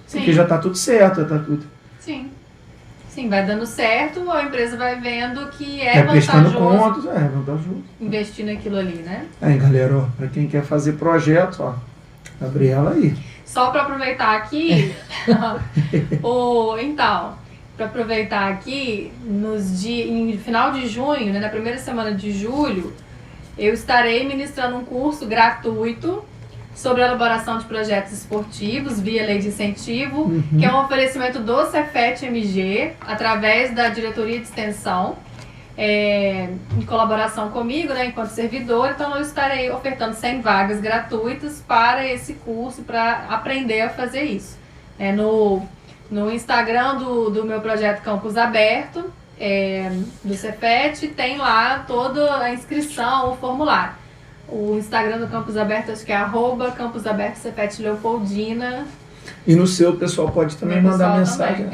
Speaker 1: porque já está tudo certo, já está tudo.
Speaker 3: Sim, vai dando certo, a empresa vai vendo que
Speaker 1: prestando
Speaker 3: vantajoso,
Speaker 1: contas, vantajoso
Speaker 3: investir naquilo ali, né?
Speaker 1: Aí, galera, para quem quer fazer projetos, Gabriela aí.
Speaker 3: Só para aproveitar aqui, em final de junho, né, na primeira semana de julho, eu estarei ministrando um curso gratuito sobre a elaboração de projetos esportivos via lei de incentivo, que é um oferecimento do Cefet-MG, através da diretoria de extensão, em colaboração comigo, né, enquanto servidor. Então eu estarei ofertando 100 vagas gratuitas para esse curso, para aprender a fazer isso. No Instagram do meu projeto Campus Aberto, do Cefet, tem lá toda a inscrição, o formulário. O Instagram do Campus Aberto, acho que é @Campus Aberto Cefet Leopoldina.
Speaker 1: E no seu, o pessoal pode também mandar mensagem.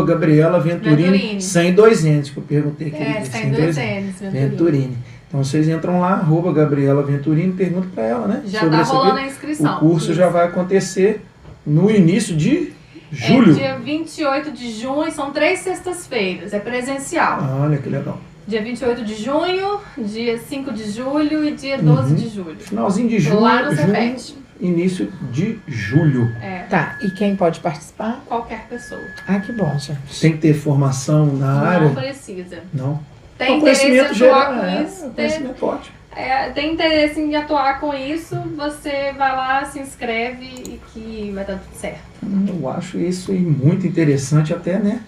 Speaker 1: @Gabriela Venturini, sem 2 N's, que eu perguntei aqui.
Speaker 3: Sem 2 N's,
Speaker 1: Venturini. Então vocês entram lá, @Gabriela Venturini, perguntam para ela, né?
Speaker 3: Já está rolando a inscrição.
Speaker 1: O curso já vai acontecer no início de julho.
Speaker 3: Dia 28 de junho, são 3 sextas-feiras, é presencial.
Speaker 1: Olha que legal.
Speaker 3: Dia 28 de junho, dia 5 de julho e dia 12 de julho.
Speaker 1: Finalzinho de julho,
Speaker 3: Lá no Cefet.
Speaker 1: Início de julho.
Speaker 2: Tá, e quem pode participar?
Speaker 3: Qualquer pessoa.
Speaker 2: Ah, que bom, gente.
Speaker 1: Tem que ter formação na área?
Speaker 3: Não precisa.
Speaker 1: Não.
Speaker 3: Tem interesse em atuar com isso?
Speaker 1: Conhecimento ótimo.
Speaker 3: Tem interesse em atuar com isso, você vai lá, se inscreve e que vai dar tudo certo.
Speaker 1: Eu acho isso muito interessante até, né?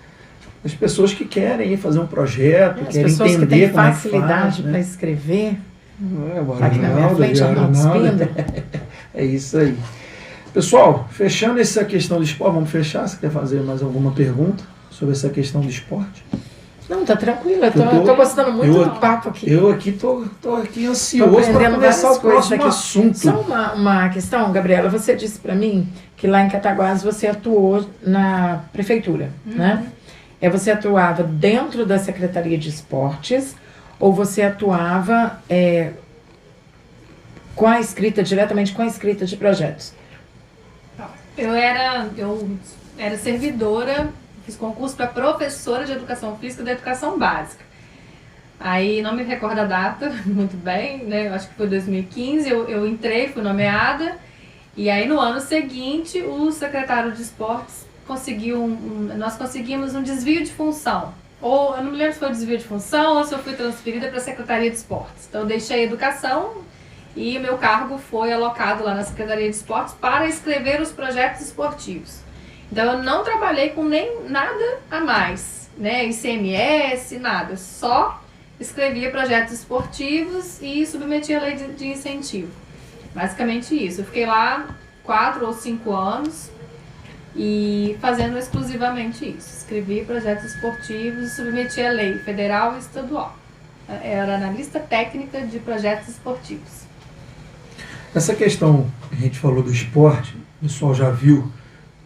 Speaker 1: As pessoas que querem fazer um projeto,
Speaker 2: As
Speaker 1: querem
Speaker 2: pessoas
Speaker 1: entender
Speaker 2: que têm
Speaker 1: como
Speaker 2: facilidade
Speaker 1: é que faz,
Speaker 2: para
Speaker 1: né?
Speaker 2: escrever.
Speaker 1: Tá
Speaker 2: aqui na minha frente, Arnaldo Spindler.
Speaker 1: É isso aí. Pessoal, fechando essa questão do esporte, vamos fechar? Você quer fazer mais alguma pergunta sobre essa questão do esporte?
Speaker 2: Não, tá tranquilo, eu tô gostando muito do papo aqui.
Speaker 1: Eu aqui tô aqui ansioso para
Speaker 2: aprendendo
Speaker 1: começar o
Speaker 2: várias coisas
Speaker 1: próximo
Speaker 2: aqui.
Speaker 1: assunto.
Speaker 2: Só uma questão, Gabriela, você disse para mim que lá em Cataguases você atuou na prefeitura, né? Você atuava dentro da Secretaria de Esportes ou você atuava diretamente com a escrita de projetos?
Speaker 3: Eu era servidora, fiz concurso para professora de educação física da educação básica. Aí não me recordo a data muito bem, né? Eu acho que foi 2015, eu entrei, fui nomeada, e aí no ano seguinte o secretário de esportes nós conseguimos um desvio de função. Ou eu não me lembro se foi desvio de função ou se eu fui transferida para a Secretaria de Esportes. Então eu deixei a educação e o meu cargo foi alocado lá na Secretaria de Esportes para escrever os projetos esportivos. Então eu não trabalhei com nem nada a mais, né? ICMS, nada. Só escrevia projetos esportivos e submetia a lei de incentivo. Basicamente isso. Eu fiquei lá 4 ou 5 anos e fazendo exclusivamente isso. Escrevi projetos esportivos e submetia a lei federal e estadual. Era analista técnica de projetos esportivos.
Speaker 1: Essa questão que a gente falou do esporte, o pessoal já viu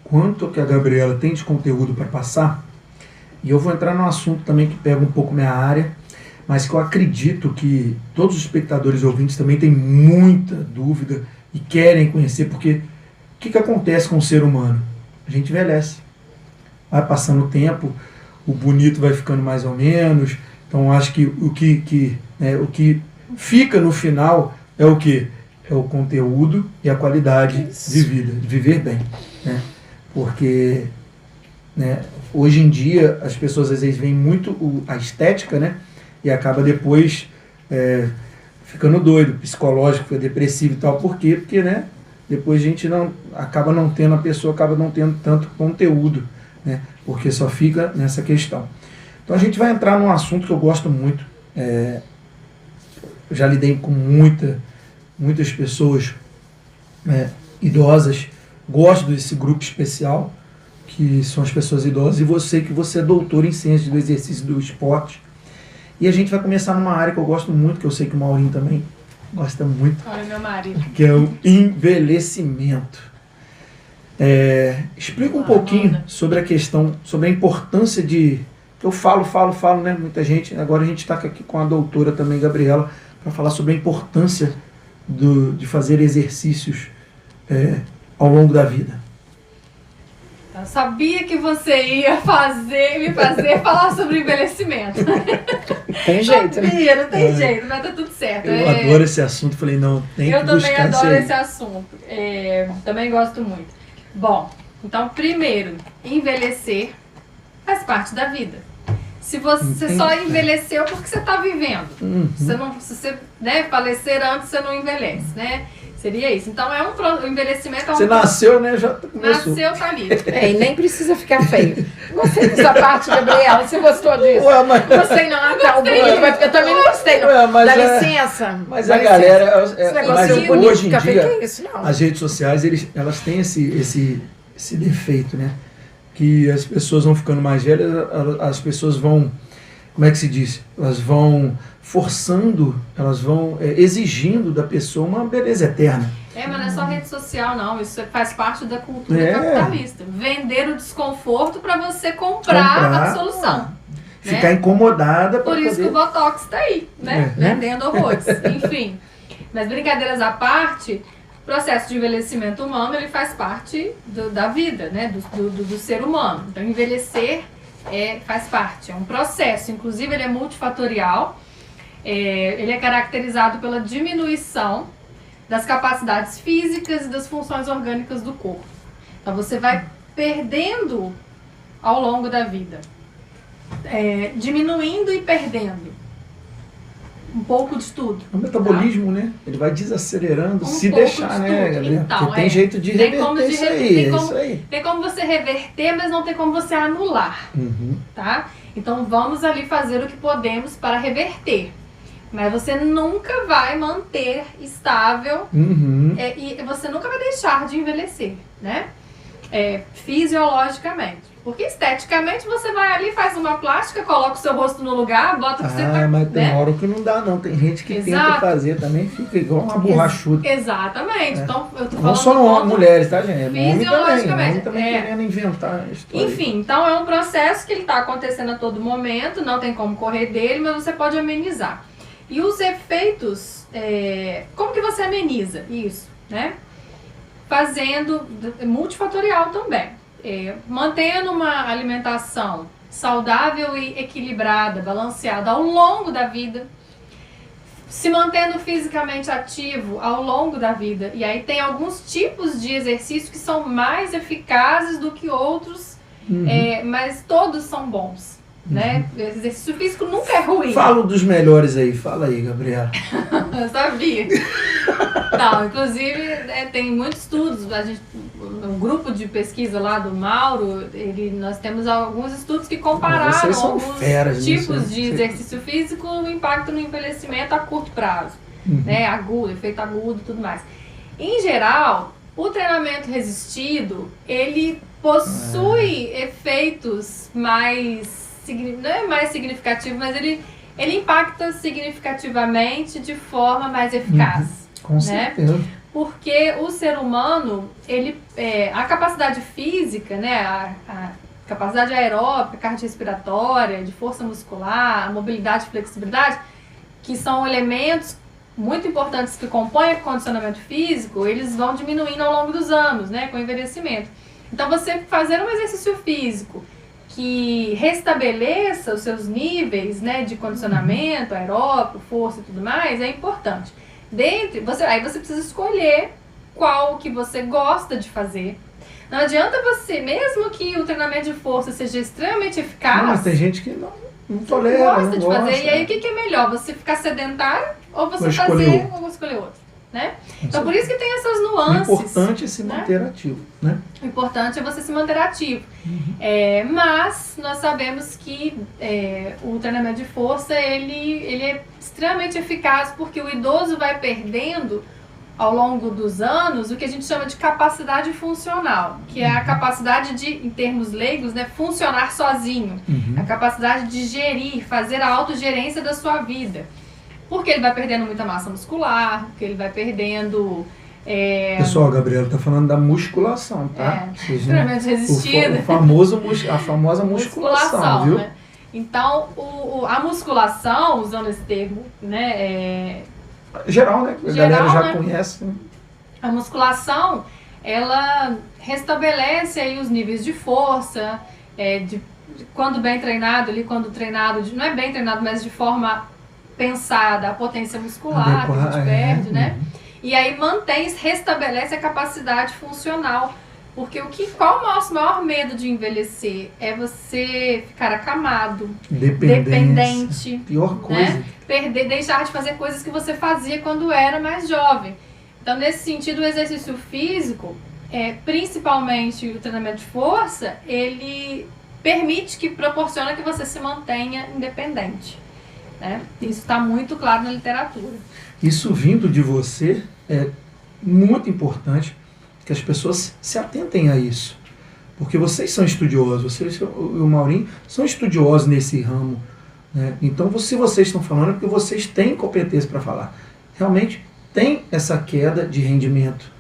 Speaker 1: quanto que a Gabriela tem de conteúdo para passar. E eu vou entrar num assunto também que pega um pouco minha área, mas que eu acredito que todos os espectadores e ouvintes também têm muita dúvida e querem conhecer, porque o que acontece com o ser humano? A gente envelhece. Vai passando o tempo, o bonito vai ficando mais ou menos. Então acho que o que fica no final é o quê? É o conteúdo e a qualidade de vida, de viver bem, né? Porque, né, hoje em dia as pessoas às vezes veem muito a estética, né? E acaba depois ficando doido, psicológico, depressivo e tal. Por quê? Porque, né, depois a gente acaba não tendo tanto conteúdo, né? Porque só fica nessa questão. Então a gente vai entrar num assunto que eu gosto muito. Eu já lidei com muitas pessoas idosas. Gosto desse grupo especial, que são as pessoas idosas, e você é doutor em ciências do exercício do esporte. E a gente vai começar numa área que eu gosto muito, que eu sei que o Maurinho também gosta muito.
Speaker 3: Olha, meu marido.
Speaker 1: Que é o envelhecimento. Explica um pouquinho sobre a questão, sobre a importância de... Eu falo, né? Muita gente. Agora a gente está aqui com a doutora também, Gabriela, para falar sobre a importância de fazer exercícios ao longo da vida.
Speaker 3: Eu sabia que você ia me fazer falar sobre envelhecimento.
Speaker 2: Tem jeito, né?
Speaker 3: Sabia, não tem jeito, mas tá tudo certo.
Speaker 1: Eu adoro esse assunto, falei, não, tem que buscar isso aí.
Speaker 3: Eu também adoro esse assunto, também gosto muito. Bom, então primeiro, envelhecer faz parte da vida. Se você só envelheceu porque você está vivendo. Se você falecer antes, você não envelhece, né? Seria isso. Então o envelhecimento é um...
Speaker 1: Você nasceu, né? Já começou.
Speaker 3: Nasceu, tá ali.
Speaker 2: E nem precisa ficar feio. Gostei dessa parte, Gabriela. Você gostou disso?
Speaker 1: Ué, mas...
Speaker 2: Gostei não. Eu também não gostei não.
Speaker 1: Ué, mas
Speaker 2: dá licença.
Speaker 1: Mas
Speaker 2: dá
Speaker 1: a
Speaker 2: licença.
Speaker 1: galera...
Speaker 2: Esse negócio
Speaker 1: mas
Speaker 2: bonito,
Speaker 1: hoje em
Speaker 2: ficar feio,
Speaker 1: dia,
Speaker 2: que é isso, não.
Speaker 1: as redes sociais, elas têm esse defeito, né? Que as pessoas vão ficando mais velhas, as pessoas vão... Como é que se diz? Elas vão forçando, elas vão exigindo da pessoa uma beleza eterna.
Speaker 3: Mas não é só rede social, não. Isso faz parte da cultura capitalista. Vender o desconforto para você comprar a solução.
Speaker 1: Ficar incomodada.
Speaker 3: Por isso que o Botox está aí, né? Vendendo horrores. Enfim. Mas brincadeiras à parte, o processo de envelhecimento humano ele faz parte da vida, né? Do ser humano. Então envelhecer faz parte, é um processo, inclusive ele é multifatorial, ele é caracterizado pela diminuição das capacidades físicas e das funções orgânicas do corpo. Então você vai perdendo ao longo da vida, diminuindo e perdendo um pouco de tudo.
Speaker 1: O metabolismo, né? Ele vai desacelerando, se deixar, né, Gabriel?
Speaker 3: Então,
Speaker 1: porque tem jeito de reverter isso aí.
Speaker 3: Tem como você reverter, mas não tem como você anular, tá? Então vamos ali fazer o que podemos para reverter. Mas você nunca vai manter estável e você nunca vai deixar de envelhecer, né? Fisiologicamente. Porque esteticamente você vai ali, faz uma plástica, coloca o seu rosto no lugar, bota o que você tá...
Speaker 1: mas tem hora que não dá não. Tem gente que tenta fazer também, fica igual uma borrachuda.
Speaker 3: Exatamente. Então, eu tô falando
Speaker 1: não só mulheres, tá, gente?
Speaker 3: Fisiologicamente.
Speaker 1: Homem também querendo inventar história.
Speaker 3: Enfim, então é um processo que ele tá acontecendo a todo momento, não tem como correr dele, mas você pode amenizar. E os efeitos, como que você ameniza isso, né? Fazendo multifatorial também. Mantendo uma alimentação saudável e equilibrada, balanceada ao longo da vida, se mantendo fisicamente ativo ao longo da vida. E aí tem alguns tipos de exercício que são mais eficazes do que outros, mas todos são bons. Né? Exercício físico nunca é ruim.
Speaker 1: Fala dos melhores aí, fala aí, Gabriela.
Speaker 3: Eu sabia. Não, inclusive tem muitos estudos, um grupo de pesquisa lá do Mauro, nós temos alguns estudos que compararam alguns tipos de exercício físico, o impacto no envelhecimento a curto prazo, né? Agudo, efeito agudo e tudo mais. Em geral, o treinamento resistido, ele possui efeitos mais, não é mais significativo, mas ele impacta significativamente de forma mais eficaz.
Speaker 1: Com certeza.
Speaker 3: Porque o ser humano, a capacidade física, né, a capacidade aeróbica, cardiorrespiratória, de força muscular, a mobilidade e flexibilidade, que são elementos muito importantes que compõem o condicionamento físico, eles vão diminuindo ao longo dos anos, né, com o envelhecimento. Então você fazer um exercício físico que restabeleça os seus níveis, né, de condicionamento aeróbico, força e tudo mais, é importante. Aí você precisa escolher qual que você gosta de fazer. Não adianta você, mesmo que o treinamento de força seja extremamente eficaz...
Speaker 1: Não, mas tem gente que não tolera,
Speaker 3: não gosta de fazer. E aí o que é melhor? Você ficar sedentário ou você fazer ou escolher outro? Né? Então por isso que tem essas nuances.
Speaker 1: O importante é se manter ativo, né?
Speaker 3: O importante é você se manter ativo. Mas nós sabemos que o treinamento de força ele é extremamente eficaz porque o idoso vai perdendo ao longo dos anos o que a gente chama de capacidade funcional, que é a capacidade de, em termos leigos, né, funcionar sozinho, a capacidade de gerir, fazer a autogerência da sua vida. Porque ele vai perdendo muita massa muscular, porque ele vai perdendo...
Speaker 1: Pessoal, a Gabriela está falando da musculação, tá?
Speaker 3: Extremamente resistida.
Speaker 1: A famosa musculação, viu?
Speaker 3: Né? Então, a musculação, usando esse termo, né?
Speaker 1: Geral, né? A galera já conhece. Né? A
Speaker 3: musculação, ela restabelece aí os níveis de força, quando bem treinado, quando treinado, não é bem treinado, mas de forma pensada, a potência muscular que a gente perde, né? E aí restabelece a capacidade funcional. Porque qual o nosso maior medo de envelhecer? É você ficar acamado, dependente.
Speaker 1: Pior coisa.
Speaker 3: Né? Deixar de fazer coisas que você fazia quando era mais jovem. Então, nesse sentido, o exercício físico, principalmente o treinamento de força, ele proporciona que você se mantenha independente. Né? Isso está muito claro na literatura.
Speaker 1: Isso vindo de você é muito importante que as pessoas se atentem a isso. Porque vocês são estudiosos, vocês e o Maurinho são estudiosos nesse ramo. Né? Então, se vocês estão falando, é porque vocês têm competência para falar. Realmente tem essa queda de rendimento.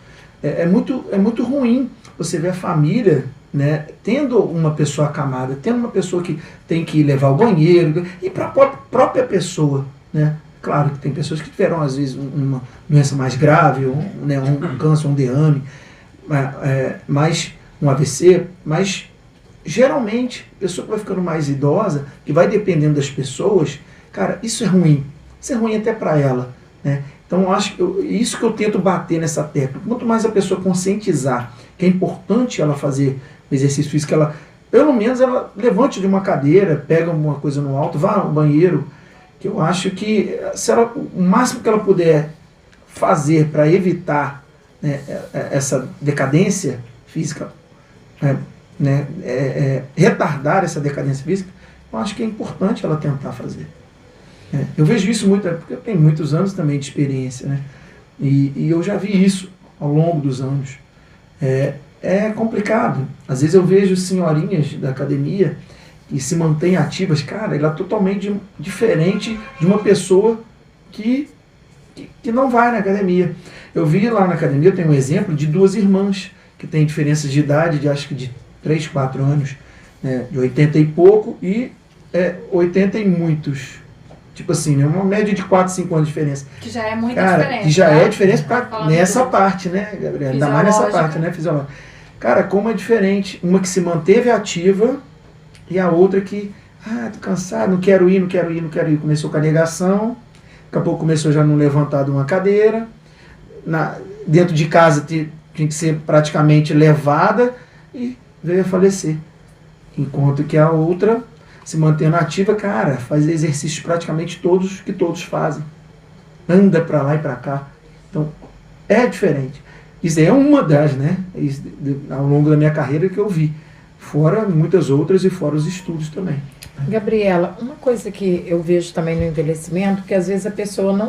Speaker 1: É muito ruim você ver a família, né, tendo uma pessoa acamada, tendo uma pessoa que tem que levar ao banheiro, e para a própria pessoa, né? Claro que tem pessoas que tiveram, às vezes, uma doença mais grave, um câncer, um derrame, mas um AVC, mas geralmente, a pessoa que vai ficando mais idosa, que vai dependendo das pessoas, cara, isso é ruim. Isso é ruim até para ela, né? Então, eu acho que isso que eu tento bater nessa tecla. Quanto mais a pessoa conscientizar que é importante ela fazer exercício físico, ela, pelo menos ela levante de uma cadeira, pega alguma coisa no alto, vá ao banheiro, que eu acho que se ela, o máximo que ela puder fazer para evitar, né, essa decadência física, retardar essa decadência física, eu acho que é importante ela tentar fazer. Eu vejo isso muito, porque eu tenho muitos anos também de experiência, né? E eu já vi isso ao longo dos anos. É complicado. Às vezes eu vejo senhorinhas da academia que se mantêm ativas, cara, ela é totalmente diferente de uma pessoa que não vai na academia. Eu vi lá na academia, eu tenho um exemplo de 2 irmãs que têm diferenças de idade, de acho que de 3, 4 anos, né, de 80 e pouco e 80 e muitos. Tipo assim, né, uma média de 4, 5 anos de diferença.
Speaker 3: Que já é muito
Speaker 1: diferente. Que já é diferença nessa parte, né, Gabriela? Ainda mais nessa parte, né, fisiológica. Cara, como é diferente. Uma que se manteve ativa e a outra que, tô cansado, não quero ir. Começou com a negação, daqui a pouco começou já a não levantar de uma cadeira. Dentro de casa tinha que ser praticamente levada e veio a falecer. Enquanto que a outra, se mantendo ativa, cara, faz exercícios praticamente todos que todos fazem. Anda para lá e para cá. Então, é diferente. Isso é uma das, né? Isso, ao longo da minha carreira que eu vi. Fora muitas outras e fora os estudos também.
Speaker 2: Gabriela, uma coisa que eu vejo também no envelhecimento, que às vezes a pessoa não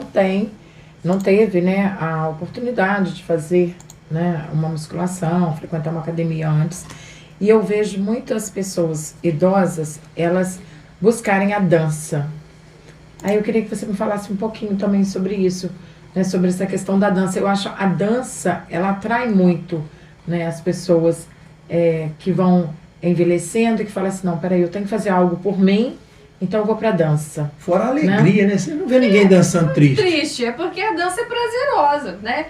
Speaker 2: teve, né, a oportunidade de fazer, né, uma musculação, frequentar uma academia antes. E eu vejo muitas pessoas idosas, elas buscarem a dança. Aí eu queria que você me falasse um pouquinho também sobre isso, né, sobre essa questão da dança. Eu acho a dança, ela atrai muito, né, as pessoas que vão envelhecendo e que falam assim, não, peraí, eu tenho que fazer algo por mim, então eu vou pra dança.
Speaker 1: Fora a alegria, né? Você não vê ninguém dançando triste.
Speaker 3: Triste, é porque a dança é prazerosa, né?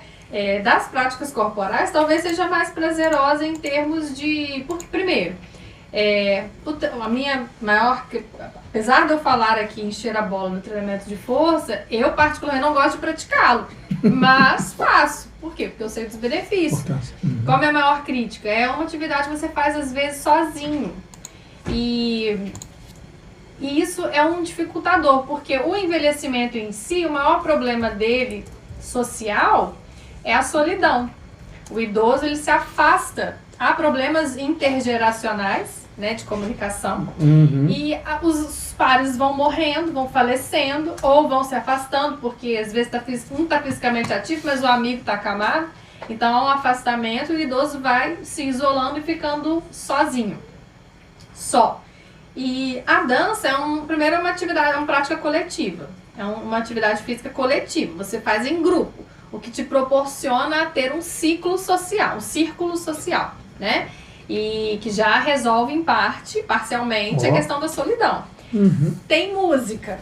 Speaker 3: Das práticas corporais, talvez seja mais prazerosa em termos de... Porque, primeiro, a minha maior... Apesar de eu falar aqui encher a bola no treinamento de força, eu particularmente não gosto de praticá-lo, mas faço. Por quê? Porque eu sei dos benefícios. Qual a minha maior crítica? É uma atividade que você faz às vezes sozinho. E isso é um dificultador, porque o envelhecimento em si, o maior problema dele, social, é a solidão. O idoso, ele se afasta. Há problemas intergeracionais, né, de comunicação. E os pares vão morrendo, vão falecendo, ou vão se afastando, porque às vezes um está fisicamente ativo, mas o amigo está acamado. Então há um afastamento e o idoso vai se isolando e ficando sozinho. Só. E a dança primeiro é uma atividade, é uma prática coletiva. É uma atividade física coletiva. Você faz em grupo, o que te proporciona ter um círculo social, né? E que já resolve parcialmente, a questão da solidão. Tem música.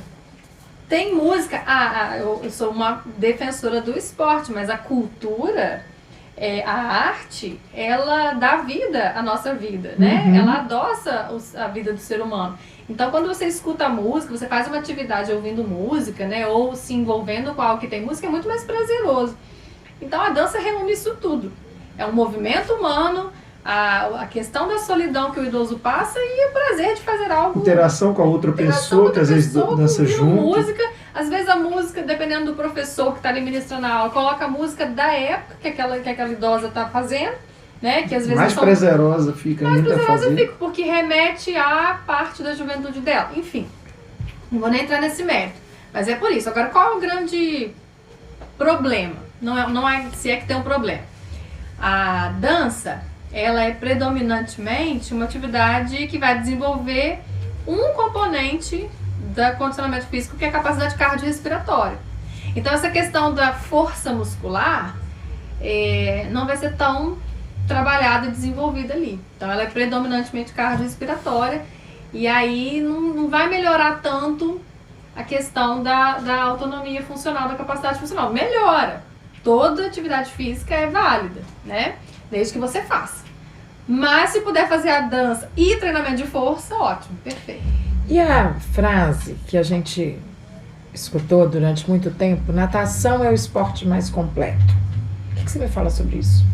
Speaker 3: Eu sou uma defensora do esporte, mas a cultura, a arte, ela dá vida à nossa vida, né? Ela adoça a vida do ser humano. Então, quando você escuta música, você faz uma atividade ouvindo música, né? Ou se envolvendo com algo que tem música, é muito mais prazeroso. Então, a dança reúne isso tudo. É um movimento humano, a questão da solidão que o idoso passa e o prazer de fazer algo.
Speaker 1: Interação com a outra pessoa, que às vezes dança junto.
Speaker 3: Música, às vezes a música, dependendo do professor que está ali ministrando a aula, coloca a música da época que aquela idosa está fazendo, né? Que às vezes
Speaker 1: mais prazerosa fica ainda a fazer.
Speaker 3: Fica, porque remete à parte da juventude dela. Enfim, não vou nem entrar nesse mérito, mas é por isso. Agora, qual é o grande problema? Não é se é que tem um problema. A dança, ela é predominantemente uma atividade que vai desenvolver um componente do condicionamento físico, que é a capacidade cardiorrespiratória. Então, essa questão da força muscular não vai ser tão trabalhada e desenvolvida ali. Então, ela é predominantemente cardiorrespiratória e aí não vai melhorar tanto a questão da autonomia funcional, da capacidade funcional. Melhora. Toda atividade física é válida, né? Desde que você faça. Mas se puder fazer a dança e treinamento de força, ótimo, perfeito.
Speaker 2: E a frase que a gente escutou durante muito tempo, natação é o esporte mais completo. O que você me fala sobre isso?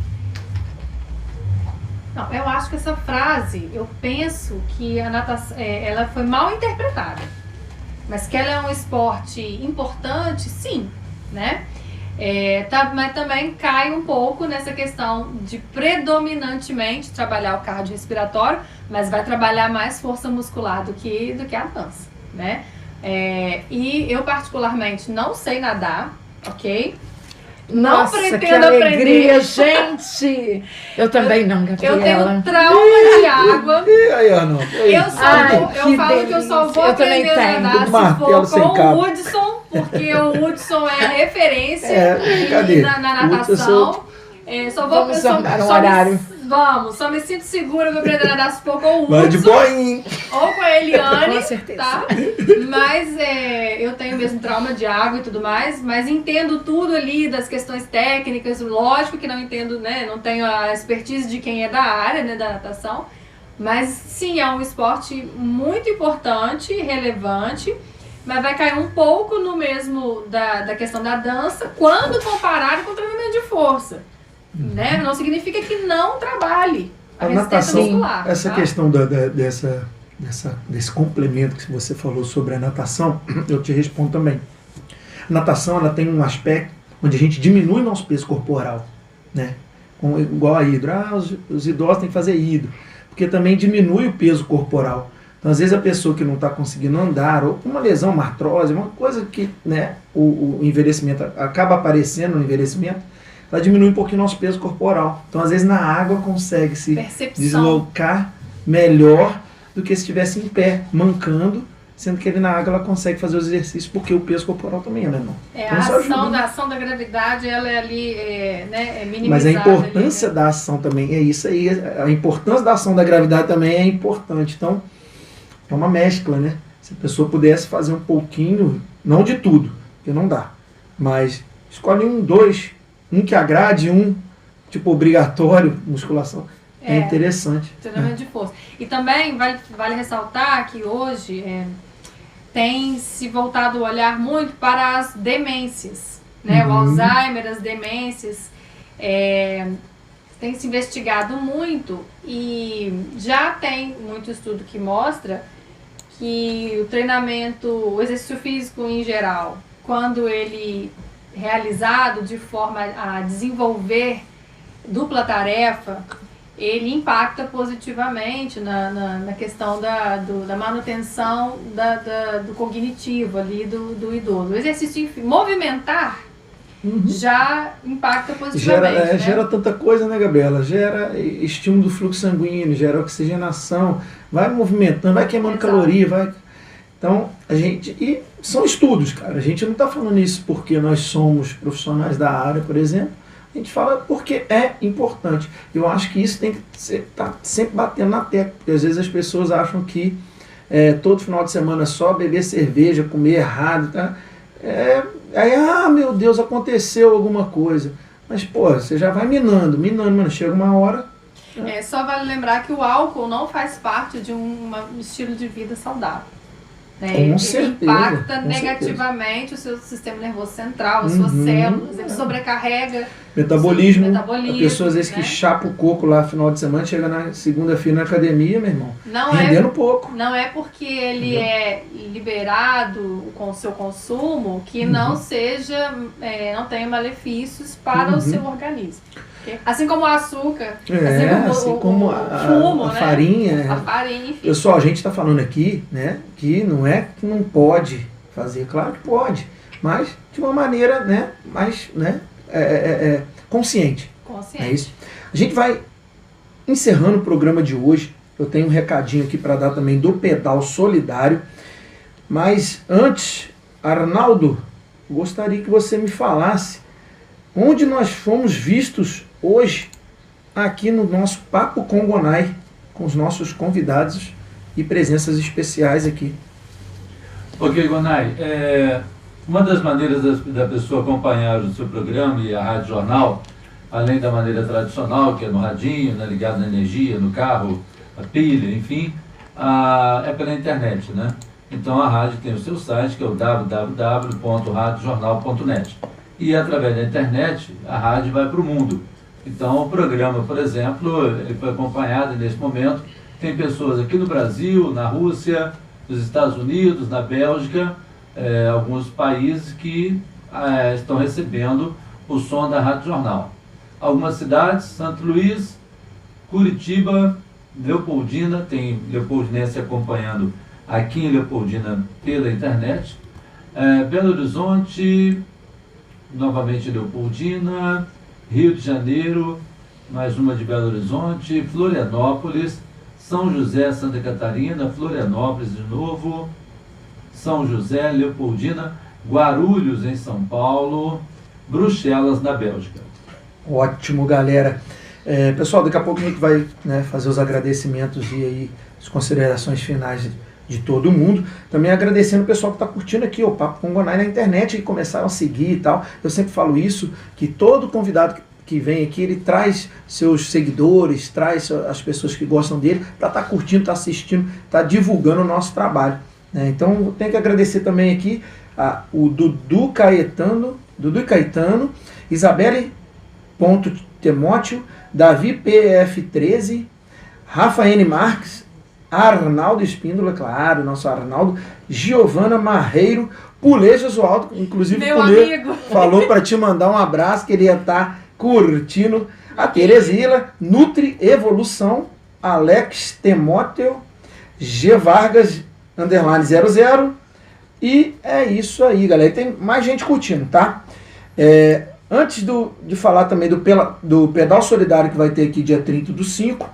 Speaker 3: Não, eu acho que essa frase, eu penso que a natação, ela foi mal interpretada. Mas que ela é um esporte importante, sim, né? Mas também cai um pouco nessa questão de predominantemente trabalhar o cardiorrespiratório, mas vai trabalhar mais força muscular do que a dança, né? E eu particularmente não sei nadar, ok? Não
Speaker 2: Nossa,
Speaker 3: pretendo
Speaker 2: que alegria,
Speaker 3: aprender.
Speaker 2: gente! Eu também não, Gabriela.
Speaker 3: Eu tenho trauma de água.
Speaker 1: E aí, Arnaldo?
Speaker 3: Eu falo que eu só vou
Speaker 2: Eu também
Speaker 3: aprender a
Speaker 2: tenho.
Speaker 3: nadar se
Speaker 1: Martelo
Speaker 3: for
Speaker 1: sem
Speaker 3: com
Speaker 1: cabo.
Speaker 3: o Hudson, porque o Hudson é referência
Speaker 1: cadê?
Speaker 3: na
Speaker 1: O Hudson
Speaker 3: natação. Só vou
Speaker 2: Vamos arrumar um horário.
Speaker 3: Só me sinto segura que eu aprender a nadar se for com o
Speaker 1: Vai de
Speaker 3: Hudson
Speaker 1: boinha.
Speaker 3: ou com a Eliane,
Speaker 2: Com certeza.
Speaker 3: tá? Mas eu tenho mesmo trauma de água e tudo mais, mas entendo tudo ali das questões técnicas, lógico que não entendo, né? Não tenho a expertise de quem é da área, né, da natação, mas sim, é um esporte muito importante, relevante, mas vai cair um pouco no mesmo da questão da dança quando comparado com o treinamento de força. Né? Não significa que não trabalhe a resistência
Speaker 1: natação,
Speaker 3: muscular.
Speaker 1: essa
Speaker 3: tá?
Speaker 1: questão desse complemento que você falou sobre a natação, eu te respondo também. A natação, ela tem um aspecto onde a gente diminui nosso peso corporal, né? Igual a hidro. Os idosos têm que fazer hidro, porque também diminui o peso corporal. Então, às vezes, a pessoa que não está conseguindo andar, ou com uma lesão, uma artrose, uma coisa que, né, o envelhecimento acaba aparecendo no envelhecimento, ela diminui um pouquinho o nosso peso corporal. Então, às vezes, na água consegue se deslocar melhor do que se estivesse em pé, mancando, sendo que ali na água ela consegue fazer os exercícios, porque o peso corporal também é menor.
Speaker 3: A ação da gravidade, ela é ali, minimizada.
Speaker 1: Mas a importância
Speaker 3: ali, né?
Speaker 1: da ação também é isso aí. A importância da ação da gravidade também é importante. Então, é uma mescla, né? Se a pessoa pudesse fazer um pouquinho, não de tudo, porque não dá, mas escolhe 1, 2, um que agrade, um tipo obrigatório, musculação. É interessante.
Speaker 3: Treinamento de força. E também vale ressaltar que hoje tem se voltado o olhar muito para as demências, né? O Alzheimer, as demências, tem se investigado muito e já tem muito estudo que mostra que o treinamento, o exercício físico em geral, quando ele realizado de forma a desenvolver dupla tarefa, ele impacta positivamente na questão da manutenção do cognitivo ali do idoso. O exercício movimentar já impacta positivamente.
Speaker 1: Gera tanta coisa, né, Gabriela? Gera estímulo do fluxo sanguíneo, gera oxigenação, vai movimentando, vai queimando caloria, vai... Então, e são estudos, cara. A gente não está falando isso porque nós somos profissionais da área, por exemplo. A gente fala porque é importante. Eu acho que isso tem que estar sempre batendo na tecla, porque às vezes as pessoas acham que todo final de semana só beber cerveja, comer errado, tá? Aí, meu Deus, aconteceu alguma coisa. Mas, pô, você já vai minando, mano. Chega uma hora...
Speaker 3: Só vale lembrar que o álcool não faz parte de um estilo de vida saudável.
Speaker 1: Com certeza,
Speaker 3: impacta negativamente o seu sistema nervoso central, as suas células, ele sobrecarrega
Speaker 1: metabolismo.
Speaker 3: A
Speaker 1: pessoa às vezes que chapa o coco lá no final de semana, chega na segunda-feira na academia, meu irmão, rendendo pouco.
Speaker 3: Não é porque ele é liberado com o seu consumo que não tenha malefícios para o seu organismo. Assim como o açúcar,
Speaker 1: assim como
Speaker 3: o fumo,
Speaker 1: a farinha.
Speaker 3: A farinha, enfim.
Speaker 1: Pessoal, a gente está falando aqui, né, que não é que não pode fazer, claro que pode, mas de uma maneira, né, mais, né, consciente. É isso. A gente vai encerrando o programa de hoje. Eu tenho um recadinho aqui para dar também do Pedal Solidário, mas antes, Arnaldo, gostaria que você me falasse onde nós fomos vistos hoje aqui no nosso Papo com Gonai, com os nossos convidados e presenças especiais aqui.
Speaker 4: Ok, Gonai, uma das maneiras da pessoa acompanhar o seu programa e a Rádio Jornal além da maneira tradicional, que é no radinho, né, ligado na energia, no carro, a pilha, enfim, é pela internet, né? Então a rádio tem o seu site, que é o www.radiojornal.net. E através da internet, a rádio vai para o mundo. Então o programa, por exemplo, ele foi acompanhado nesse momento, tem pessoas aqui no Brasil, na Rússia, nos Estados Unidos, na Bélgica, alguns países que estão recebendo o som da Rádio Jornal. Algumas cidades, Santo Luís, Curitiba, Leopoldina, tem leopoldinense acompanhando aqui em Leopoldina pela internet, Belo Horizonte, novamente Leopoldina, Rio de Janeiro, mais uma de Belo Horizonte, Florianópolis, São José, Santa Catarina, Florianópolis de novo, São José, Leopoldina, Guarulhos em São Paulo, Bruxelas na Bélgica.
Speaker 1: Ótimo, galera. Pessoal, daqui a pouco a gente vai, né, fazer os agradecimentos e aí as considerações finais de todo mundo. Também agradecendo o pessoal que está curtindo aqui o Papo com Gonai na internet e começaram a seguir e tal. Eu sempre falo isso, que todo convidado que vem aqui, ele traz seus seguidores, traz as pessoas que gostam dele para estar curtindo, estar assistindo, estar divulgando o nosso trabalho, né? Então, eu tenho que agradecer também aqui o Dudu Caetano, Isabelle Timóteo, Davi PF13, Rafa N. Marques, Arnaldo Espíndola, claro, nosso Arnaldo, Giovana Marreiro, Pulê Josualdo, inclusive
Speaker 3: meu
Speaker 1: Pulê
Speaker 3: amigo
Speaker 1: falou para te mandar um abraço, que ele ia estar curtindo, a Teresila, Nutri Evolução, Alex Timóteo, G Vargas, _00, e é isso aí, galera. Tem mais gente curtindo, tá? Antes de falar também do Pedal Solidário que vai ter aqui dia 30/5,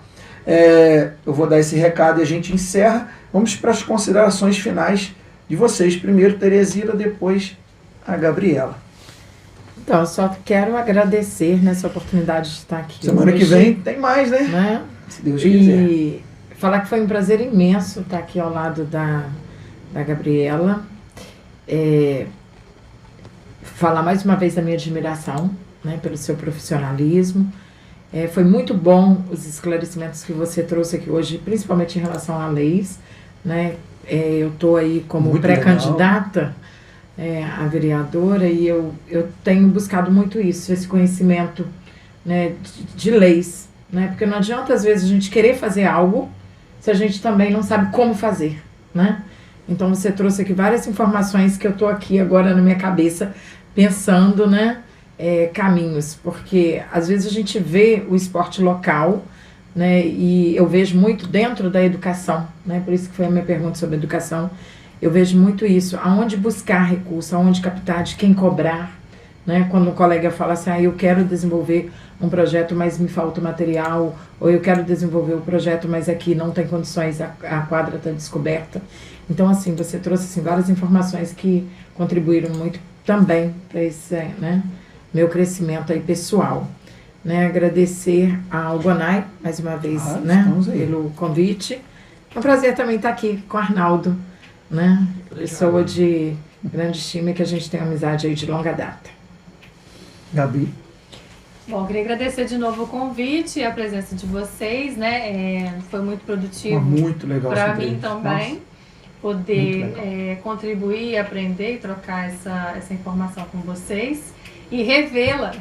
Speaker 1: eu vou dar esse recado e a gente encerra. Vamos para as considerações finais de vocês. Primeiro Teresila, depois a Gabriela.
Speaker 2: Então, eu só quero agradecer nessa oportunidade de estar aqui
Speaker 1: Semana
Speaker 2: hoje,
Speaker 1: que vem tem mais, né? Se Deus quiser.
Speaker 2: E falar que foi um prazer imenso estar aqui ao lado da Gabriela. Falar mais uma vez da minha admiração, né, pelo seu profissionalismo. Foi muito bom os esclarecimentos que você trouxe aqui hoje, principalmente em relação a leis, né? Eu estou aí como pré-candidata a vereadora e eu tenho buscado muito isso, esse conhecimento, né, de leis, né? Porque não adianta às vezes a gente querer fazer algo se a gente também não sabe como fazer, né? Então você trouxe aqui várias informações que eu estou aqui agora na minha cabeça pensando, né, caminhos, porque às vezes a gente vê o esporte local, né, e eu vejo muito dentro da educação, né, por isso que foi a minha pergunta sobre educação, eu vejo muito isso, aonde buscar recurso, aonde captar, de quem cobrar, né, quando um colega fala assim, eu quero desenvolver um projeto, mas me falta material, ou eu quero desenvolver um projeto, mas aqui não tem condições, a quadra está descoberta. Então, assim, você trouxe assim, várias informações que contribuíram muito também para esse, né, meu crescimento aí pessoal. Né, agradecer ao Gonai, mais uma vez, né, pelo convite. É um prazer também estar aqui com o Arnaldo, né, pessoa de grande estima, que a gente tem uma amizade aí de longa data.
Speaker 1: Gabi.
Speaker 3: Bom, queria agradecer de novo o convite e a presença de vocês, né? Foi muito produtivo.
Speaker 1: Muito legal
Speaker 3: para mim também. Poder contribuir, aprender e trocar essa informação com vocês e revê-la,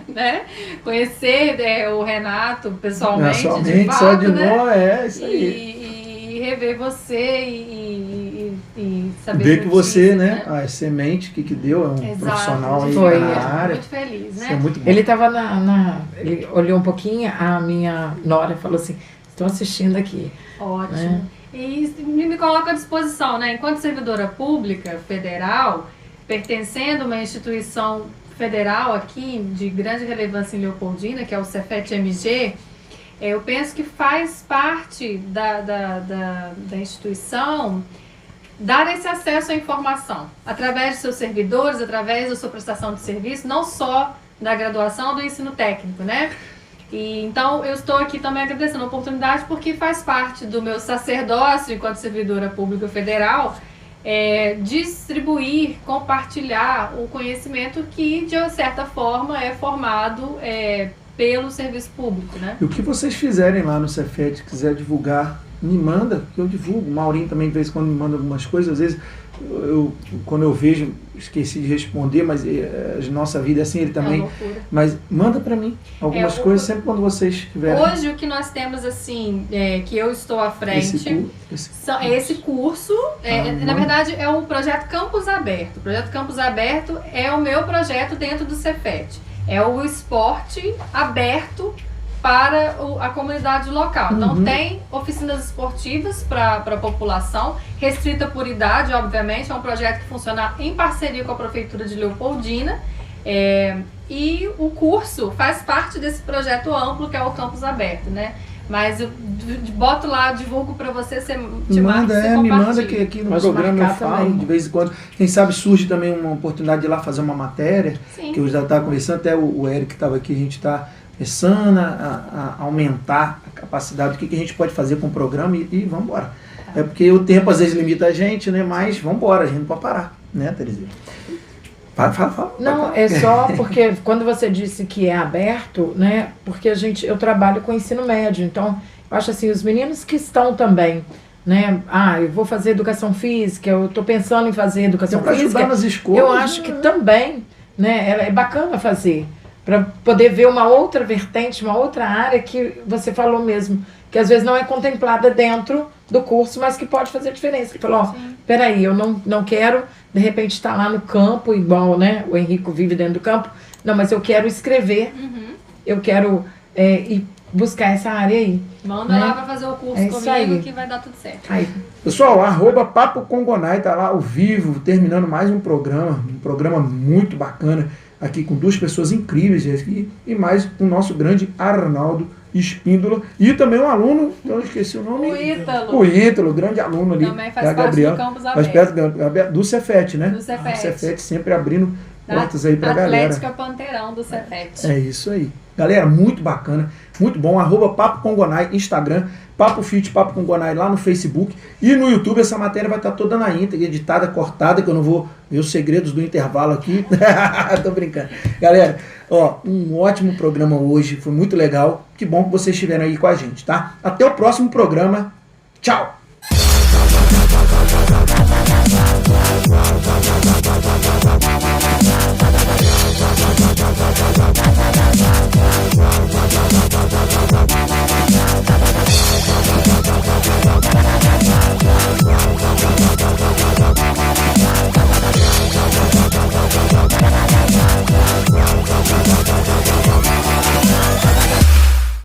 Speaker 3: né? Conhecer o Renato pessoalmente, de fato,
Speaker 1: só de
Speaker 3: né?
Speaker 1: nós, isso aí.
Speaker 3: E rever você e saber
Speaker 1: ver que você, né, a semente que deu, é um
Speaker 3: Exato,
Speaker 1: profissional aí
Speaker 2: foi,
Speaker 1: na área.
Speaker 3: Muito feliz, né?
Speaker 1: Isso é muito bom.
Speaker 2: Ele estava ele olhou um pouquinho, a minha nora falou assim, estou assistindo aqui.
Speaker 3: Ótimo.
Speaker 2: Né?
Speaker 3: E me coloco à disposição, né? Enquanto servidora pública federal, pertencendo a uma instituição federal aqui de grande relevância em Leopoldina, que é o Cefet-MG, eu penso que faz parte da instituição dar esse acesso à informação, através de seus servidores, através da sua prestação de serviço, não só da graduação, do ensino técnico, né? E, então, eu estou aqui também agradecendo a oportunidade, porque faz parte do meu sacerdócio enquanto servidora pública federal, distribuir, compartilhar o conhecimento que, de certa forma, é formado pelo serviço público, né?
Speaker 1: E o que vocês fizerem lá no Cefet, quiser divulgar, me manda, que eu divulgo. O Maurinho também, de vez em quando, me manda algumas coisas. Às vezes, quando eu vejo, esqueci de responder, mas a nossa vida é assim, ele também.
Speaker 3: loucura.
Speaker 1: Mas manda para mim algumas coisas, sempre quando vocês tiverem.
Speaker 3: Hoje, o que nós temos, assim, que eu estou à frente, esse curso, na verdade, é o projeto Campus Aberto. O projeto Campus Aberto é o meu projeto dentro do Cefet. É o esporte aberto para a comunidade local. Então, tem oficinas esportivas para a população, restrita por idade, obviamente. É um projeto que funciona em parceria com a Prefeitura de Leopoldina. E o curso faz parte desse projeto amplo que é o Campus Aberto, né? Mas eu boto lá, divulgo para você, você te marca, você
Speaker 1: me manda
Speaker 3: compartilha.
Speaker 1: que aqui no programa eu falo também. De vez em quando. Quem sabe surge também uma oportunidade de ir lá fazer uma matéria.
Speaker 3: Sim.
Speaker 1: Que eu já estava conversando, até o Eric que estava aqui, a gente está começando a aumentar a capacidade do que a gente pode fazer com o programa e vamos embora. É porque o tempo às vezes limita a gente, né? Mas vamos embora, a gente não pode parar, né, Terezinha? Fala.
Speaker 2: Não, é só porque quando você disse que é aberto, né? Porque eu trabalho com ensino médio, então eu acho assim, os meninos que estão também, né? Eu vou fazer educação física, eu estou pensando em fazer educação física.
Speaker 1: Nas escolas,
Speaker 2: eu acho que também, né? É bacana fazer, para poder ver uma outra vertente, uma outra área que você falou mesmo, que às vezes não é contemplada dentro do curso, mas que pode fazer diferença. Que falou, peraí, eu não quero, de repente, estar lá no campo, igual, né, o Henrico vive dentro do campo. Não, mas eu quero escrever, eu quero ir buscar essa área aí.
Speaker 3: Manda lá para fazer o curso comigo que vai dar tudo certo.
Speaker 1: Aí. Pessoal, @Papo Congonai tá lá ao vivo, terminando mais um programa muito bacana, aqui com duas pessoas incríveis aqui, e mais o nosso grande Arnaldo Espíndola, e também um aluno, eu esqueci o nome. O Ítalo, grande aluno ali.
Speaker 3: Também faz parte do Campus Aberto.
Speaker 1: Faz parte do Cefet, né?
Speaker 3: Do Cefet.
Speaker 1: O Cefet sempre abrindo portas aí pra galera.
Speaker 3: Atlética Panteirão do Cefet.
Speaker 1: É isso aí. Galera, muito bacana, muito bom. @Papo Congonai, Instagram, Papo Fit, Papo Congonai lá no Facebook e no YouTube. Essa matéria vai estar toda na íntegra, editada, cortada, que eu não vou ver os segredos do intervalo aqui. Tô brincando. Galera, um ótimo programa hoje, foi muito legal. Que bom que vocês estiveram aí com a gente, tá? Até o próximo programa. Tchau!